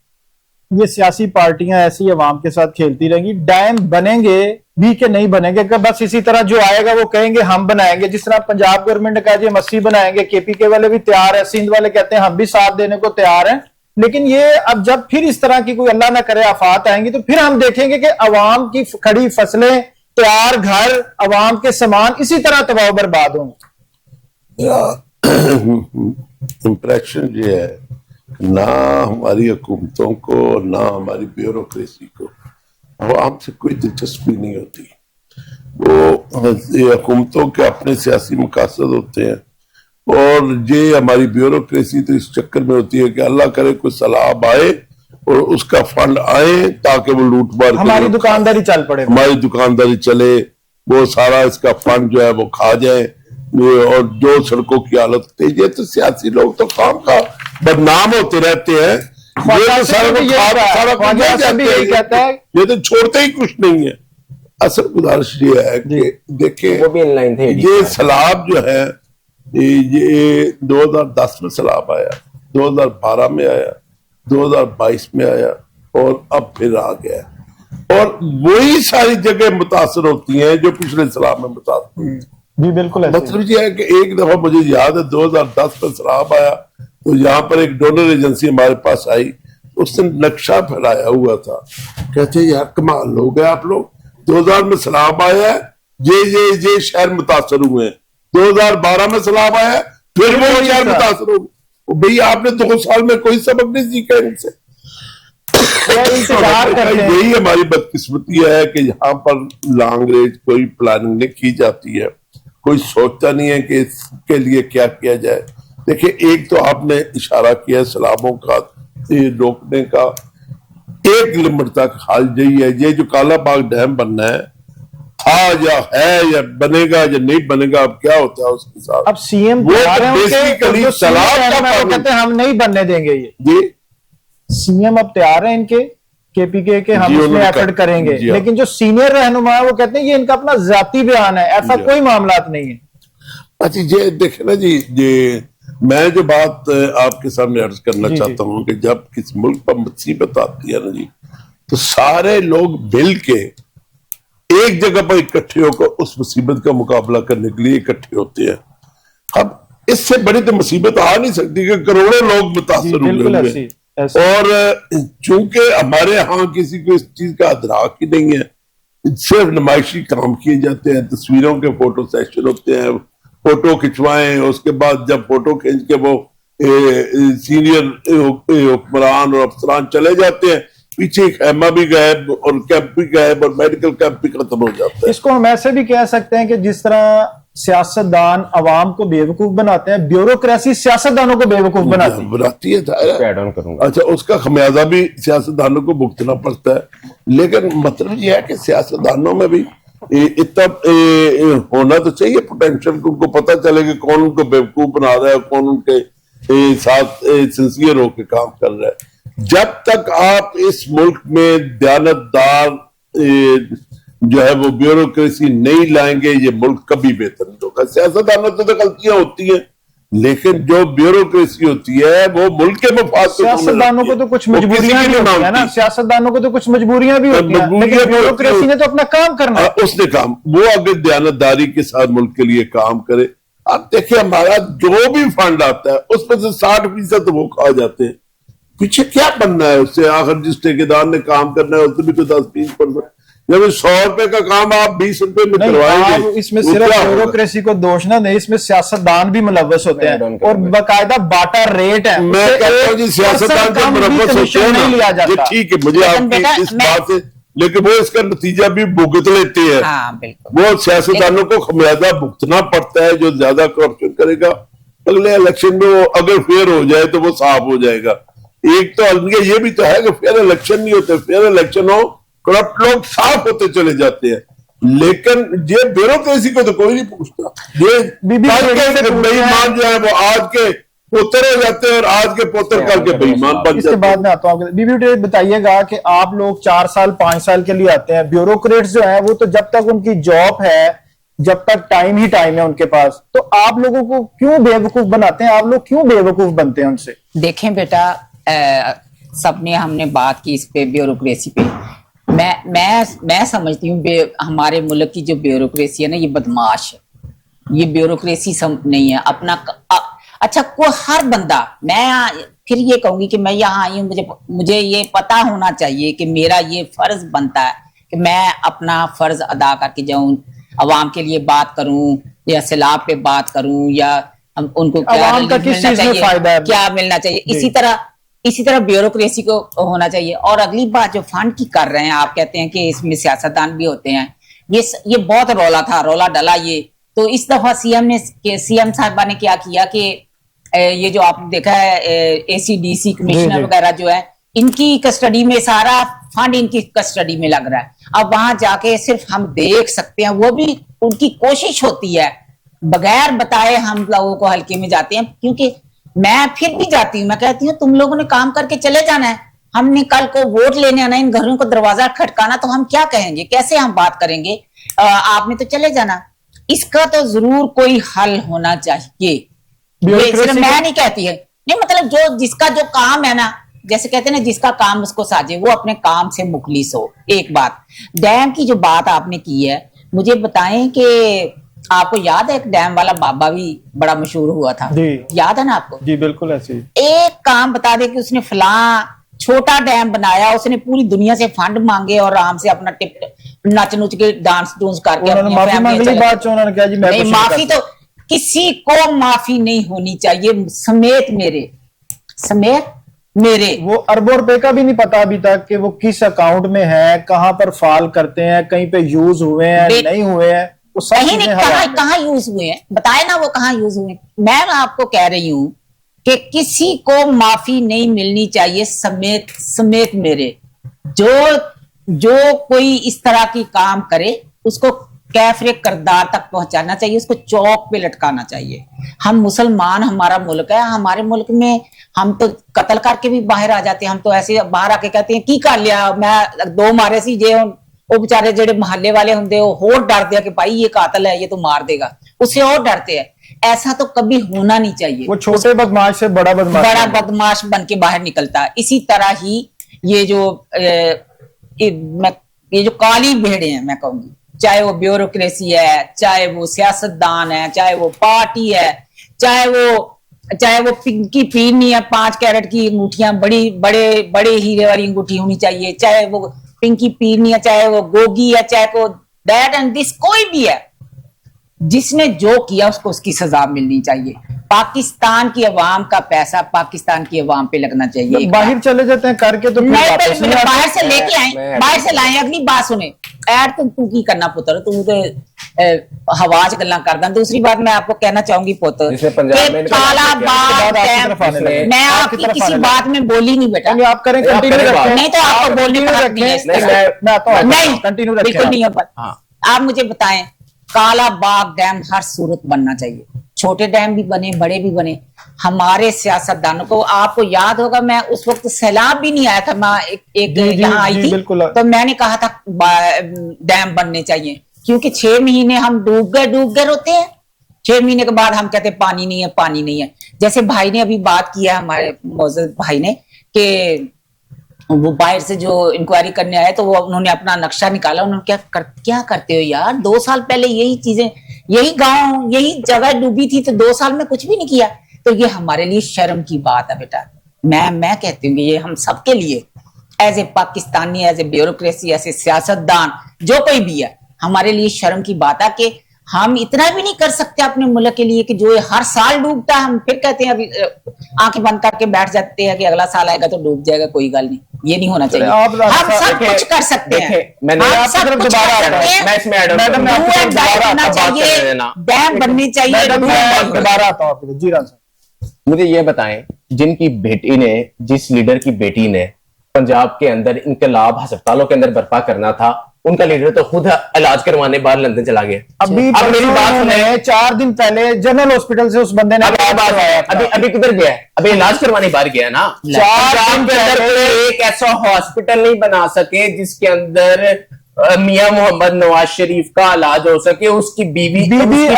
ये सियासी पार्टियां ऐसी अवाम के साथ खेलती रहेंगी, डैम बनेंगे भी कि नहीं बनेंगे, कि बस इसी तरह जो आएगा वो कहेंगे हम बनाएंगे। जिस तरह पंजाब गवर्नमेंट ने कहा जी मस्सी बनाएंगे, केपीके वाले भी तैयार है, सिंध वाले कहते हैं हम भी साथ देने को तैयार हैं। लेकिन ये अब जब फिर इस तरह की कोई अल्लाह ना करे आफात आएंगी, तो फिर हम देखेंगे कि अवाम की खड़ी फसलें, तैयार घर, अवाम के सामान इसी तरह तबाह बर्बाद होंगे। इम्प्रेशन ये है, ना हमारी हुकूमतों को ना हमारी ब्यूरोक्रेसी को अवाम से कोई दिलचस्पी नहीं होती। वो हुकूमतों के अपने सियासी मकासद होते हैं, और ये हमारी ब्यूरोक्रेसी तो इस चक्कर में होती है कि अल्लाह करे कोई सलाब आए और उसका फंड आए ताकि वो लूट मार हमारी दुकानदारी चल पड़े, हमारी दुकानदारी चले, वो सारा इसका फंड जो है वो खा जाए, और जो सड़कों की हालत होती है। ये तो सियासी लोग तो काम का बदनाम होते रहते हैं। ये तो सारा कहता है, ये तो छोड़ते ही कुछ नहीं है। असल गुजारिश ये है कि देखिए, वो भी इनलाइन थे। ये सैलाब जो है ये 2010 में सैलाब आया, 2012 में आया, 2022 में आया, और अब फिर आ गया। और वही सारी जगह मुतासर होती हैं जो पिछले सैलाब में मुतासर हुई। जी बिल्कुल ऐसे। मतलब ये है कि एक दफा मुझे याद है 2010 में सैलाब आया, तो यहाँ पर एक डोनर एजेंसी हमारे पास आई, उसने नक्शा फैलाया हुआ था, कहते यार कमाल हो गए आप लोग, 2000 में सैलाब आया है, ये शहर मुतासर हुए हैं, 2012 में सैलाब आया फिर वो शहर मुतासर हो गए। भैया आपने 2 साल में कोई सबक नहीं सीखा इनसे। इंतजार करते हैं। यही हमारी बदकिस्मती है कि यहाँ पर लॉन्ग रेंज कोई प्लानिंग नहीं की जाती है, कोई सोचता नहीं है कि इसके लिए क्या किया जाए। देखिए, एक तो आपने इशारा किया सैलाबों का रोकने का, एक लिमिट तक हाल यही है। ये जो काला बाग डैम बनना है, था या है या बनेगा या नहीं बनेगा, अब क्या होता है उसके साथ। अब सीएम वो बेसिकली सैलाब का कहते हैं हम नहीं बनने देंगे। ये जी सीएम अब तैयार है इनके केपीके के, हम जी, इसमें उन्होंने एफर्ट करेंगे, जी हाँ। लेकिन जो सीनियर रहनुमा है वो कहते हैं ये इनका अपना जाती बयान है, ऐसा जी कोई मामला नहीं है। अच्छा, ये देखे ना जी, ये मैं जो बात आपके सामने अर्ज करना जी, चाहता हूँ कि जब किसी मुल्क पर मुसीबत आती है ना जी, तो सारे लोग मिल के एक जगह पर इकट्ठे होकर उस मुसीबत का मुकाबला करने के लिए इकट्ठे होते हैं। अब इससे बड़ी तो मुसीबत आ नहीं सकती कि करोड़ों लोग जी, मुतासर बिल्कुल हुए ऐसी हैं। ऐसी। और चूंकि हमारे यहाँ किसी को इस चीज का अदराक ही नहीं है, सिर्फ नुमाइशी काम किए जाते हैं, तस्वीरों के फोटो सेशन होते हैं, फोटो खिंचवाएं, उसके बाद जब फोटो खींच के वो सीनियर हुक्मरान और अफसरान चले जाते हैं, पीछे खैमा भी गायब और कैंप भी गायब और मेडिकल कैंप भी खत्म हो जाता है। इसको हम ऐसे भी कह सकते हैं कि जिस तरह सियासतदान अवाम को बेवकूफ बनाते हैं, ब्यूरोक्रेसी सियासतदानों को बेवकूफ बनाती है। ऐड ऑन करूंगा। अच्छा, उसका खमियाजा भी सियासतदानों को भुगतना पड़ता है। लेकिन मतलब यह है कि सियासतदानों में भी इतना होना तो चाहिए पोटेंशियल, उनको पता चले कि कौन उनको बेवकूफ बना रहा है, कौन उनके साथ सिंसियर होकर काम कर रहा है। जब तक आप इस मुल्क में दयानतदार जो है वो ब्यूरोक्रेसी नहीं लाएंगे, ये मुल्क कभी बेहतर नहीं होगा। सियासतदानों से तो गलतियां होती हैं, लेकिन जो ब्यूरोक्रेसी होती है वो मुल्क के मफाद से सियासतदानों को तो कुछ मजबूरियां भी होती है ना, सियासतदानों को तो कुछ मजबूरियां भी होती हैं, लेकिन ब्यूरोक्रेसी ने तो अपना काम करना है। उसने काम, वो अगर दयानतदारी के साथ मुल्क के लिए काम करे। आप देखिए, हमारा जो भी फंड आता है उसमें से 60% तो वो खा जाते हैं। पीछे क्या बनना है उससे? आखिर जिस ठेकेदार ने काम करना है उससे भी तो 10-20% जब 100 रुपए का काम आप 20 रुपए में नहीं, करवाएंगे, आप इसमें वो सिर्फ क्या होगा? ब्यूरोक्रेसी को दोष ना नहीं, इसमें सियासतदान भी मुलव्वस होते मैं don't हैं और करूंगा। बाकायदा बाटा रेट है। मैं उससे कहता हूँ जी, 1% सियासतदान कम जो भी मुरब्बत होते कमीशन हैं नहीं लिया ना, ये जाता। ठीक है, मुझे लेकिन बेटा, आपकी इस मैं- बात से, लेकिन वो इसका नतीजा भी भुगत लेते हैं। हाँ बिल्कुल। वो सियासतदानों को खमियाजा भुगतना पड़ता है, जो ज्यादा करप्शन करेगा अगले इलेक्शन में वो अगर फेयर हो जाए तो वो साफ हो जाएगा। एक तो अलमिया ये भी तो है कि फेयर इलेक्शन नहीं होते, फेयर इलेक्शन हो करप्ट लोग साफ होते चले जाते हैं, लेकिन ये ब्यूरोक्रेसी को तो कोई नहीं पूछता। ये बीबी कल से के पूछते बेईमान जो है वो आज के पोतर हो जाते हैं और आज के पोतर कल के बेईमान बन इसके जाते बाद हैं। में आता हूँ बीबी बेटे, बताइएगा कि आप लोग 4 साल 5 साल के लिए आते हैं, ब्यूरोक्रेट्स जो है वो तो जब तक उनकी जॉब है, जब तक टाइम ही टाइम है उनके पास, तो आप लोगों को क्यों बेवकूफ बनाते हैं? आप लोग क्यों बेवकूफ बनते हैं उनसे? देखें बेटा, सबने हमने बात की इस पे ब्यूरोक्रेसी पे। मैं समझती हूँ हमारे मुल्क की जो ब्यूरोक्रेसी है ना, ये बदमाश है। ये ब्यूरोक्रेसी नहीं है अपना अच्छा को हर बंदा, मैं फिर ये कहूंगी कि मैं यहाँ आई हूँ, मुझे ये पता होना चाहिए कि मेरा ये फर्ज बनता है कि मैं अपना फर्ज अदा करके जाऊं, अवाम के लिए बात करूं या सैलाब पे बात करूं, या उनको क्या अवाम का किस चीज में फायदा है, क्या मिलना चाहिए, इसी तरह ब्यूरोक्रेसी को होना चाहिए। और अगली बात जो फंड की कर रहे हैं, आप कहते हैं कि इसमें सियासतदान भी होते हैं, ये बहुत रौला डला ये। तो इस दफा सीएम साहबा ने क्या किया कि ये जो आपने देखा है एसीडीसी कमिश्नर वगैरह जो है, इनकी कस्टडी में सारा फंड इनकी कस्टडी में लग रहा है। अब वहां जाके सिर्फ हम देख सकते हैं, वो भी उनकी कोशिश होती है, बगैर बताए हम लोगों को हल्के में जाते हैं। क्योंकि मैं फिर भी जाती हूँ, मैं कहती हूँ तुम लोगों ने काम करके चले जाना है, हमने कल को वोट लेने आना, इन घरों को दरवाजा खटकाना, तो हम क्या कहेंगे, कैसे हम बात करेंगे? आपने तो चले जाना। इसका तो जरूर कोई हल होना चाहिए। ये सिर्फ मैं नहीं कहती है, नहीं मतलब जो जिसका जो काम है ना, जैसे कहते हैं ना, जिसका काम उसको साजे, वो अपने काम से मुखलिस हो। एक बात, डैम की जो बात आपने की है, मुझे बताएं कि आपको याद है एक डैम वाला बाबा भी बड़ा मशहूर हुआ था, याद है ना आपको? जी बिल्कुल ऐसे ही। एक काम बता दे कि उसने फलां छोटा डैम बनाया, उसने पूरी दुनिया से फंड मांगे और आराम से अपना टिप नच नुच के डांस डूंस करके माफी मांग ली, बाद उन्होंने कहा जी मैं नहीं, माफी तो किसी को माफी नहीं होनी चाहिए, समेत मेरे वो अरबों रुपए का भी नहीं पता अभी तक कि वो किस अकाउंट में है, कहां पर फाल करते हैं, कहीं पे यूज हुए हैं नहीं हुए हैं, वो सब कहीं नहीं, कहाँ यूज हुए हैं बताए ना, वो कहाँ यूज हुए। मैं आपको कह रही हूं कि किसी को माफी नहीं मिलनी चाहिए, समेत मेरे। जो कोई इस तरह की काम करे उसको कैफरे करदार तक पहुंचाना चाहिए, उसको चौक पे लटकाना चाहिए। हम मुसलमान, हमारा मुल्क है, हमारे मुल्क में हम तो कत्ल करके भी बाहर आ जाते हैं। हम तो ऐसे बाहर आके कहते हैं की कर लिया, मैं 2 मारे सी जे, वो बेचारे जेडे मोहल्ले वाले होंगे वो होर डरते हैं कि भाई ये कातिल है, ये तो मार देगा, उससे और डरते हैं। ऐसा तो कभी होना नहीं चाहिए। वो छोटे बदमाश से बड़ा बदमाश बन के बाहर निकलता है। इसी तरह ही ये जो काली भेड़े हैं, मैं कहूंगी, चाहे वो ब्यूरोक्रेसी है, चाहे वो सियासतदान है, चाहे वो पार्टी है, चाहे वो पिंकी पीनी है, 5 कैरेट की अंगूठियां, बड़े हीरे वाली अंगूठी होनी चाहिए, चाहे वो पिंकी पीनी है, चाहे वो गोगी है, चाहे वो दैट एंड दिस, कोई भी है, जिसने जो किया उसको उसकी सजा मिलनी चाहिए। पाकिस्तान की अवाम का पैसा पाकिस्तान की अवाम पे लगना चाहिए। बाहर चले जाते हैं करके तो बाहर से लेके आए, बाहर से लाए। अगली बात सुने, ऐड तू की करना पुत्र, तू तो हवा च गल्लां करदा। दूसरी बात मैं आपको कहना चाहूंगी पुत्र, काला बाग डैम, मैं आपकी किसी बात में बोली नहीं बेटा, आप करें कंटिन्यू, नहीं तो आपको बोलने का हक नहीं है, नहीं कंटिन्यू बिल्कुल नहीं है। आप मुझे बताएं, काला बाग डैम हर सूरत बनना चाहिए, छोटे डैम भी बने, बड़े भी बने। हमारे सियासतदानों को, आपको याद होगा, मैं उस वक्त सैलाब भी नहीं आया था, मैं एक यहाँ आई थी, तो मैंने कहा था डैम बनने चाहिए, क्योंकि 6 महीने हम डूब गए रोते हैं। 6 महीने के बाद हम कहते हैं पानी नहीं है। जैसे भाई ने अभी बात किया, हमारे मौजूद भाई ने, कि वो बाहर से जो इंक्वायरी करने आए तो वो उन्होंने अपना नक्शा निकाला, उन्होंने क्या करते हो यार, 2 साल पहले यही चीजें, यही गांव, यही जगह डूबी थी, तो 2 साल में कुछ भी नहीं किया। तो ये हमारे लिए शर्म की बात है बेटा। मैं कहती हूँ कि ये हम सबके लिए as a Pakistani, as a bureaucracy, as a सियासतदान, जो कोई भी है, हमारे लिए शर्म की बात है कि हम इतना भी नहीं कर सकते अपने मुल्क के लिए कि जो हर साल डूबता है हम फिर कहते हैं अभी आंखें बंद करके बैठ जाते हैं कि अगला साल आएगा तो डूब जाएगा, कोई गल नहीं, ये नहीं होना चाहिए। हम सब कुछ कर सकते हैं, मैंने हम सब कुछ कर सकते हैं। मैं इसमें ऐड मैडम, मैं आपकी तरफ दोबारा होना चाहिए, डैम बननी चाहिए। मैडम मैं दोबारा आता हूँ आपके जी राज साहब। मुझे ये बताएं, जिनकी बेटी ने, जिस लीडर की बेटी ने पंजाब के अंदर इनकलाब अस्पतालों के अंदर बर्पा करना था, उनका लीडर तो खुद इलाज करवाने बाहर लंदन चला गया। अभी अब मेरी बात सुने, 4 दिन पहले जनरल हॉस्पिटल से उस बंदे ने अभी किधर गया है? अभी इलाज करवाने बाहर गया ना। 4 दिन के अंदर कोई एक ऐसा हॉस्पिटल नहीं बना सके जिसके अंदर मियां मोहम्मद नवाज शरीफ का इलाज हो सके, उसकी बीवी अभी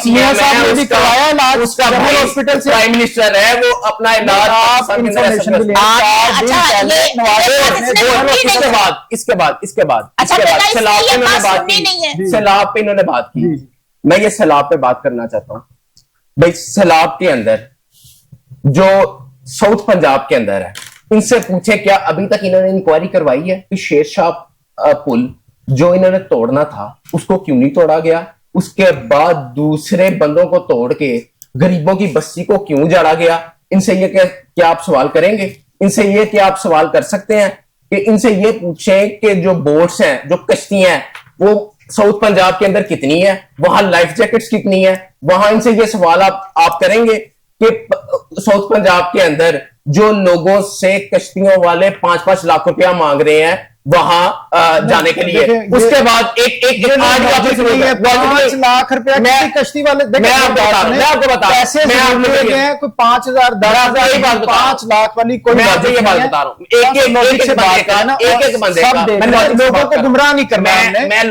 मियां साहब ने भी करवाया इलाज, उसका जनरल हॉस्पिटल से प्राइम मिनिस्टर है, वो अपना इलाज। इसके बाद सैलाब पे इन्होंने बात की। मैं ये सैलाब पे बात करना चाहता हूं भाई। सैलाब के अंदर जो साउथ पंजाब के अंदर है, इनसे पूछे क्या अभी तक इन्होंने इंक्वायरी करवाई है कि शेरशाह पुल जो इन्होंने तोड़ना था उसको क्यों नहीं तोड़ा गया? उसके बाद दूसरे बंदों को तोड़ के गरीबों की बस्ती को क्यों जाड़ा गया? इनसे ये क्या आप सवाल करेंगे? इनसे ये क्या आप सवाल कर सकते हैं कि इनसे ये पूछें कि जो बोट्स हैं, जो कश्तियां हैं, वो साउथ पंजाब के अंदर कितनी है, वहां लाइफ जैकेट्स कितनी है? वहां इनसे ये सवाल आप करेंगे कि साउथ पंजाब के अंदर जो लोगों से कश्तियों वाले 5-5 लाख रुपया मांग रहे हैं वहां जाने के लिए, उसके बाद एक 5 लाख रुपया कश्ती वाले, मैं आपको बता पैसे कोई 5,000 10,000 5 लाख वाली कोई, मैं आपको ये बात बता रहा हूँ। एक लोगों को गुमराह नहीं करना है। मैं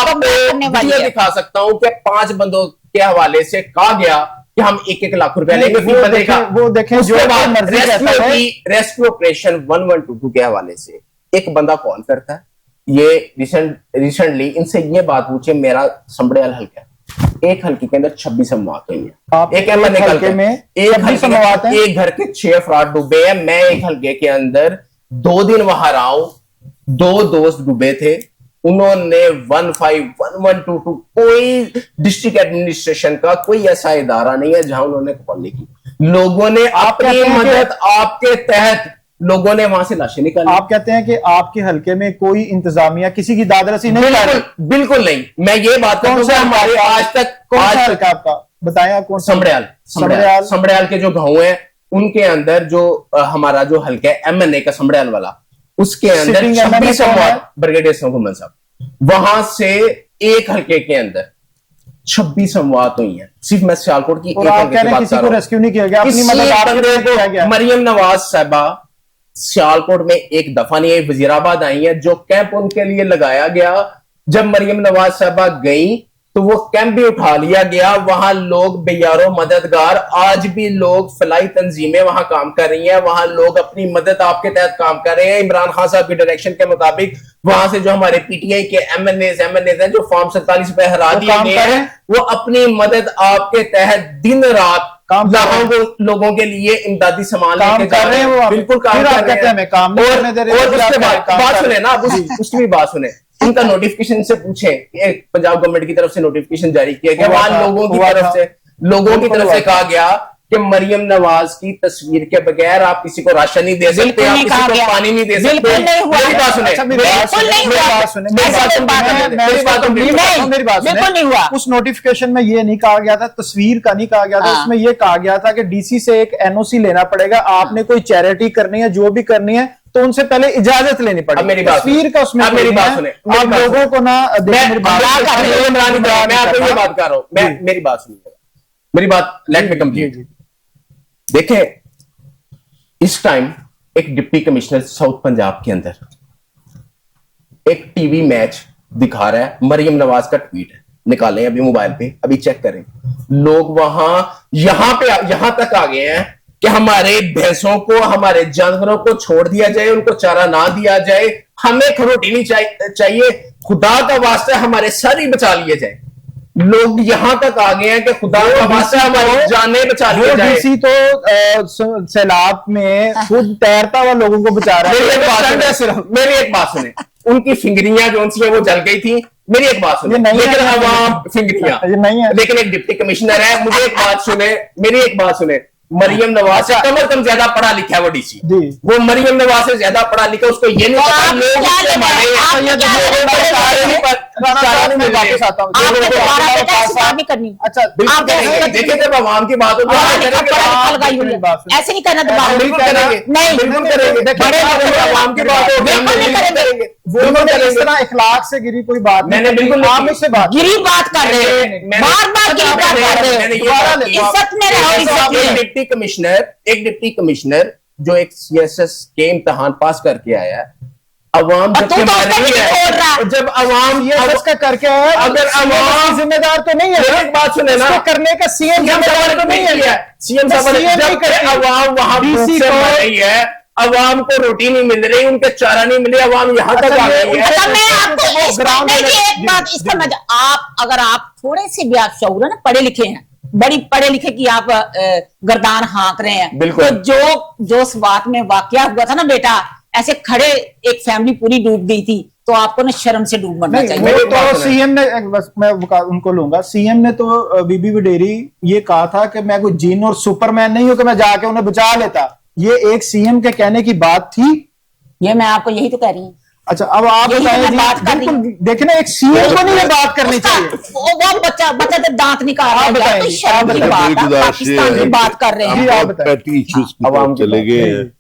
आपको दिखा सकता हूँ कि 5 बंदों के हवाले से कहा गया कि हम 1-1 लाख रुपया लेंगे। वो देखें जो रेस्क्यू ऑपरेशन 1122 के हवाले से एक बंदा कॉल करता है, ये रिसेंटली इनसे ये बात पूछे, मेरा संबड़ियाल हल्का, एक हल्के के अंदर 26 अमवात हुई है। एक हल्के में एक घर के 6 अफराद डूबे हैं। मैं एक हल्के के अंदर 2 दिन वहां रहा हूं, 2 दोस्त डूबे थे, उन्होंने 151122 कोई डिस्ट्रिक्ट एडमिनिस्ट्रेशन का कोई ऐसा इदारा नहीं है जहां उन्होंने कॉल नहीं की। लोगों ने अपनी मदद आपके तहत लोगों ने वहां से लाशें निकाली। आप कहते हैं कि आपके हल्के में कोई इंतजामिया किसी की दादरसी नहीं कर रही? बिल्कुल नहीं। मैं ये बात करता हूं हमारे आज तक कौन सा हल्का आपका बताया? कौन? समड़ियाल के जो गांव है उनके अंदर जो हमारा जो हल्का है MNA का समड़ियाल वाला, उसके अंदर 26 ब्रिगेडियर मोहम्मद साहब, वहां से एक हल्के के अंदर 26 अमवात हुई हैं। सिर्फ मैं सियालकोट की एक हल्के की बात किसी को रेस्क्यू नहीं किया गया, अपनी मदद मरियम नवाज साहबा सियालकोट में एक दफा नहीं आई, वजीराबाद आई है, जो कैंप उनके लिए लगाया गया। जब मरियम नवाज साहबा गई तो वो कैंप भी उठा लिया गया। वहां लोग बेयारो मददगार, आज भी लोग फलाई तंजीमें वहां काम कर रही हैं, वहां लोग अपनी मदद आपके तहत काम कर रहे हैं। इमरान खान साहब की डायरेक्शन के मुताबिक वहां से जो हमारे PTI के MNAs हैं जो फॉर्म 47 पे हरा दिए गए हैं, वो अपनी मदद आपके तहत दिन रात लोगों के लिए इमदादी सामान लेके जा रहे हैं। बिल्कुल काम कर रहे हैं। और उसके बाद बात सुने ना, उसकी भी बात सुने। इनका नोटिफिकेशन से पूछे, पंजाब गवर्नमेंट की तरफ से नोटिफिकेशन जारी किया गया, वहां लोगों की तरफ से कहा गया कि मरियम नवाज की तस्वीर के बगैर आप किसी को राशन नहीं दे सकते, आप किसी को पानी नहीं दे सकते। मेरी बात सुने, उस नोटिफिकेशन में ये नहीं कहा गया था, तस्वीर का नहीं कहा गया था, उसमें ये कहा गया था कि DC से एक NOC लेना पड़ेगा, आपने कोई चैरिटी करनी है, जो भी करनी है तो उनसे पहले इजाजत लेनी पड़ेगी। मेरी बात तस्वीर का उसमें मेरी बात सुने, आप लोगों को ना मैं आपको ये बात कर रहा हूं, मेरी बात सुनिएगा, मेरी बात लेट मी कंप्लीट। देखें, इस टाइम एक डिप्टी कमिश्नर साउथ पंजाब के अंदर एक टीवी मैच दिखा रहा है, मरियम नवाज का ट्वीट है, निकालें अभी मोबाइल पे, अभी चेक करें। लोग वहां यहां तक आ गए हैं कि हमारे भैंसों को, हमारे जानवरों को छोड़ दिया जाए, उनको चारा ना दिया जाए, हमें रोटी नहीं चाहिए, खुदा का वास्ता हमारे सर ही बचा लिए जाए। लोग यहाँ तक आ गए हैं कि खुदा का वास्ता हमारी जानें बचा ली वो जाए। डीसी तो सैलाब में खुद तैरता हुआ लोगों को बचा रहा मेरी है। एक बात सुने, मेरी एक बात सुने, उनकी फिंगरियां जो उनसे वो जल गई थी, मेरी एक बात सुने, ये नहीं है, लेकिन ये अवाम फिंगरियां, ये नहीं है। लेकिन एक डिप्टी कमिश्नर है, मुझे एक बात सुने, मेरी एक बात सुने, मरियम नवाज से कम से कम ज्यादा पढ़ा लिखा है वो डीसी, जी। वो मरियम नवाज से ज्यादा पढ़ा लिखा, उसको ये नहीं पता आप लोग क्या उससे मारे हैं। आप ये क्या लोगों को सारे नहीं पर- सारे नहीं मैं मिल रहे। वापस आता हूँ। आपने लोगों को दोबारा वापस बेटा ऐसी आता हूँ। बात नहीं करनी। अच्छा बिल्कुल आप करेंगे, ऐसे- देखिए जब अवाम की बात होती है थप्पड़ लगाई हुई है, ऐसे नहीं करना दोबारा। बिल्कुल करेंगे, नहीं, बिल्कुल करेंगे, बड़े लोग अवाम की बात होगी, हम बिल्कुल नहीं करेंगे। बिल्कुल इस करेंगे। तरह इखलाक से गिरी कोई बात नहीं। मैंने बिल्कुल आप नहीं मुझसे बात गिरी बात कर रहे हैं, मैंने- बार बार गिरी बात कर रहे मैंने हैं। ये बात की। इज्जत में रहो, इज्जत एक में। डिप्टी कमिश्नर जो एक सीएसएस के इम्तिहान पास करके आया है, अवाम और जब तू के तो मार उसको रही नहीं छोड़ रहा। है, जब अवाम ये का करके आया है, अगर अवाम जिम्मेदार तो नहीं है ना। एक बात सुने ना, इसको करने का सीएम जिम्मेदार तो नहीं है। सीएम साहब ने CM नहीं जब करती। अवाम वहां DC भूख से को- मर रही है, अवाम को रोटी नहीं मिल रही, उनके चारा नहीं मिले, अवाम यहाँ तक अच्छा, आ ये गई है। अच्छा मैं आपको वो इस ग्राउंड नहीं, में- एक बात इसका मजा, आप अगर आप थोड़े से भी आप शऊर है ना, पढ़े लिखे हैं, बड़ी पढ़े लिखे की आप गर्दान हाँक रहे हैं, बिल्कुल। तो जो उस बात में वाकया हुआ था ना बेटा, ऐसे खड़े एक फैमिली पूरी डूब गई थी, तो आपको ना शर्म से डूब मरना नहीं, चाहिए। वो मेरी बात तो सुने। सीएम ने बस मैं उनको लूंगा। सीएम ने तो बीबी वडेरी ये कहा था कि मैं कोई जिन और सुपरमैन नहीं हूं कि मैं जाके उन्हें बचा लेता। ये एक सीएम के कहने की बात थी। ये मैं आपको यही तो कह रही हूँ। अच्छा अब आप यही तो बताएं मैं जी, बात कर रही हूँ। बिल्कुल देखें ना, एक सीएम को नहीं ये बात करनी उसका- चाहिए। वो बच्चा बच्चा तो दांत निकाल रहा आप है, बताइए, तो आप शर्म की बताइए। बात है, गुजारिश पाकिस्तान की बात कर रहे जी, हैं, आप बताएं। पैटी इश्यूज की अवाम तरफ की चले बात गए हैं।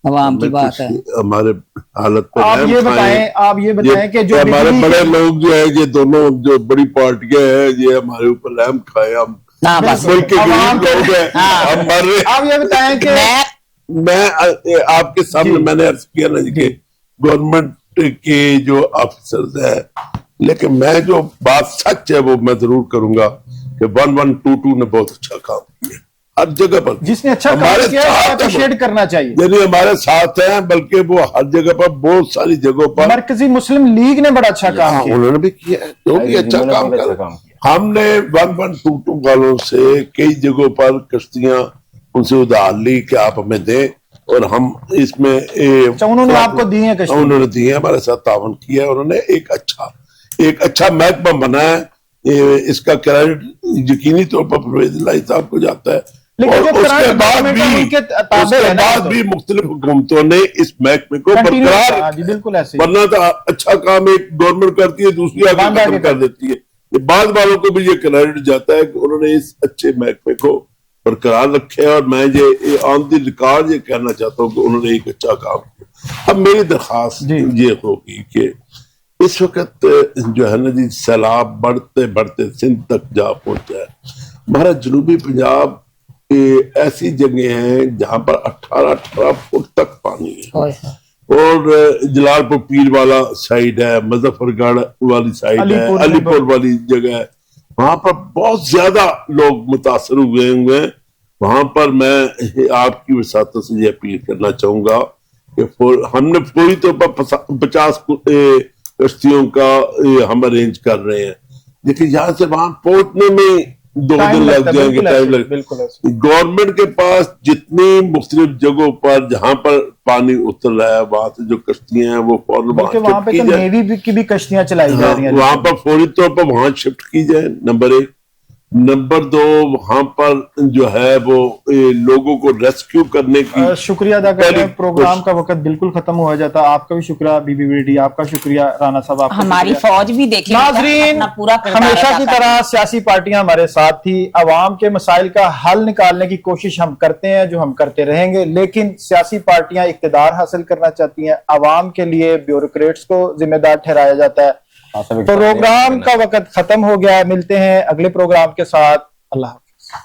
अवाम की हमें बात कुछ है। हमारे हालत पे आप रहम ये खाएं। बताएं, आप ये बताएं कि जो हमारे बिजली बड़े की- लोग जो है, ये दोनों जो बड़ी पार्टियां हैं, ये हमारे ऊपर रहम खाए। हम ना बस मुल्क के अवाम गरीब लोग हैं, हाँ। हम मर रहे हैं। आप ये बताएं कि मैं आपके सामने जी। मैंने अर्ज किया ना जी कि गवर्नमेंट के जो ऑफिसर्स हैं, लेकिन मैं जो बात सच है वो मैं जरूर करूंगा कि 1122 ने बहुत अच्छा काम किया हर जगह पर। जिसने अच्छा हमारे काम किया है, साथ उसको है वो। अप्रिशिएट करना चाहिए। यानी हमारे साथ हैं, बल्कि वो हर जगह पर बहुत सारी जगहों पर मरकजी मुस्लिम लीग ने बड़ा अच्छा काम हाँ, किया। उन्होंने भी किया है, जो भी अच्छा उन्होंने काम बहुत अच्छा कर काम किया। हमने 1122 वालों से कई जगहों पर कश्तियां उनसे उधार ली कि आप हमें दें, और हम इसमें अच्छा, उन्होंने आपको दी हैं कश्तियां? उन्होंने दी है, हमारे साथ तावन किया है। उन्होंने एक अच्छा महकमा बनाया। इसका क्रेडिट यकीनी तौर पर परवेज इलाही साहब को जाता है। लेकिन और जो उसके करंट बाद गवर्नमेंट है, भी उनके ताबे उसके है ना, बाद तो। भी मुख्तलिफ हुकूमतों ने इस महकमे को Continue बरकरार हाँ रखा जी, है। बिल्कुल ऐसे ही। वरना तो अच्छा काम एक गवर्नमेंट करती है, दूसरी आगे बाद खत्म आगे कर देती है। ये बाद वालों को भी ये क्रेडिट जाता है कि उन्होंने इस अच्छे महकमे को बरकरार रखे। और मैं ये ऑन द रिकॉर्ड ये कहना चाहता हूँ कि उन्होंने एक अच्छा काम किया। अब मेरी दरखास्त जी। ये होगी कि इस वक्त जो है ना जी, सैलाब बढ़ते बढ़ते सिंध तक जा पहुंचा है। हमारा जनूबी पंजाब ऐसी जगह हैं जहां पर 18 फुट तक पानी है। और जलालपुर पीर वाला साइड है, मुजफ्फरगढ़ वाली साइड है, अलीपुर अलीपुर वाली जगह है, वहां पर बहुत ज्यादा लोग मुतासर हुए हैं। वहां पर मैं आपकी वसातत से ये अपील करना चाहूंगा कि हमने पूरी तौर पर 50 कश्तियों का हम अरेंज कर रहे हैं, लेकिन यहाँ से वहां पहुंचने में 2 दिन लग जाएंगे, टाइम लग। बिल्कुल ऐसे। गवर्नमेंट के पास जितनी मुख्तलिफ जगहों पर जहां पर पानी उतर रहा है, वहां से जो कश्तियां हैं वो फौरन बल्कि वहां पे तो नेवी की भी कश्तियां चलाई जा रही हैं। वहां पर फौरी तौर पर वहां शिफ्ट की जाए, नंबर 1। नंबर 2, वहां पर जो है वो लोगों को रेस्क्यू करने की शुक्रिया अदा करते हैं। पहली प्रोग्राम का वक्त बिल्कुल खत्म हो जाता है। आपका भी शुक्रिया बीबी बेटी, आपका शुक्रिया राना साहब, आपका हमारी शुक्रिया। फौज भी देखें नाजरीन, अपना पूरा किरदार हमेशा अदा की कर रही तरह सियासी पार्टियां हमारे साथ थी। अवाम के मसाइल का हल निकालने की कोशिश हम करते हैं, जो हम करते रहेंगे। लेकिन सियासी पार्टियां इक्तदार हासिल करना चाहती हैं, अवाम के लिए ब्यूरोक्रेट्स को जिम्मेदार ठहराया जाता है। प्रोग्राम का वक्त खत्म हो गया है। मिलते हैं अगले प्रोग्राम के साथ। अल्लाह।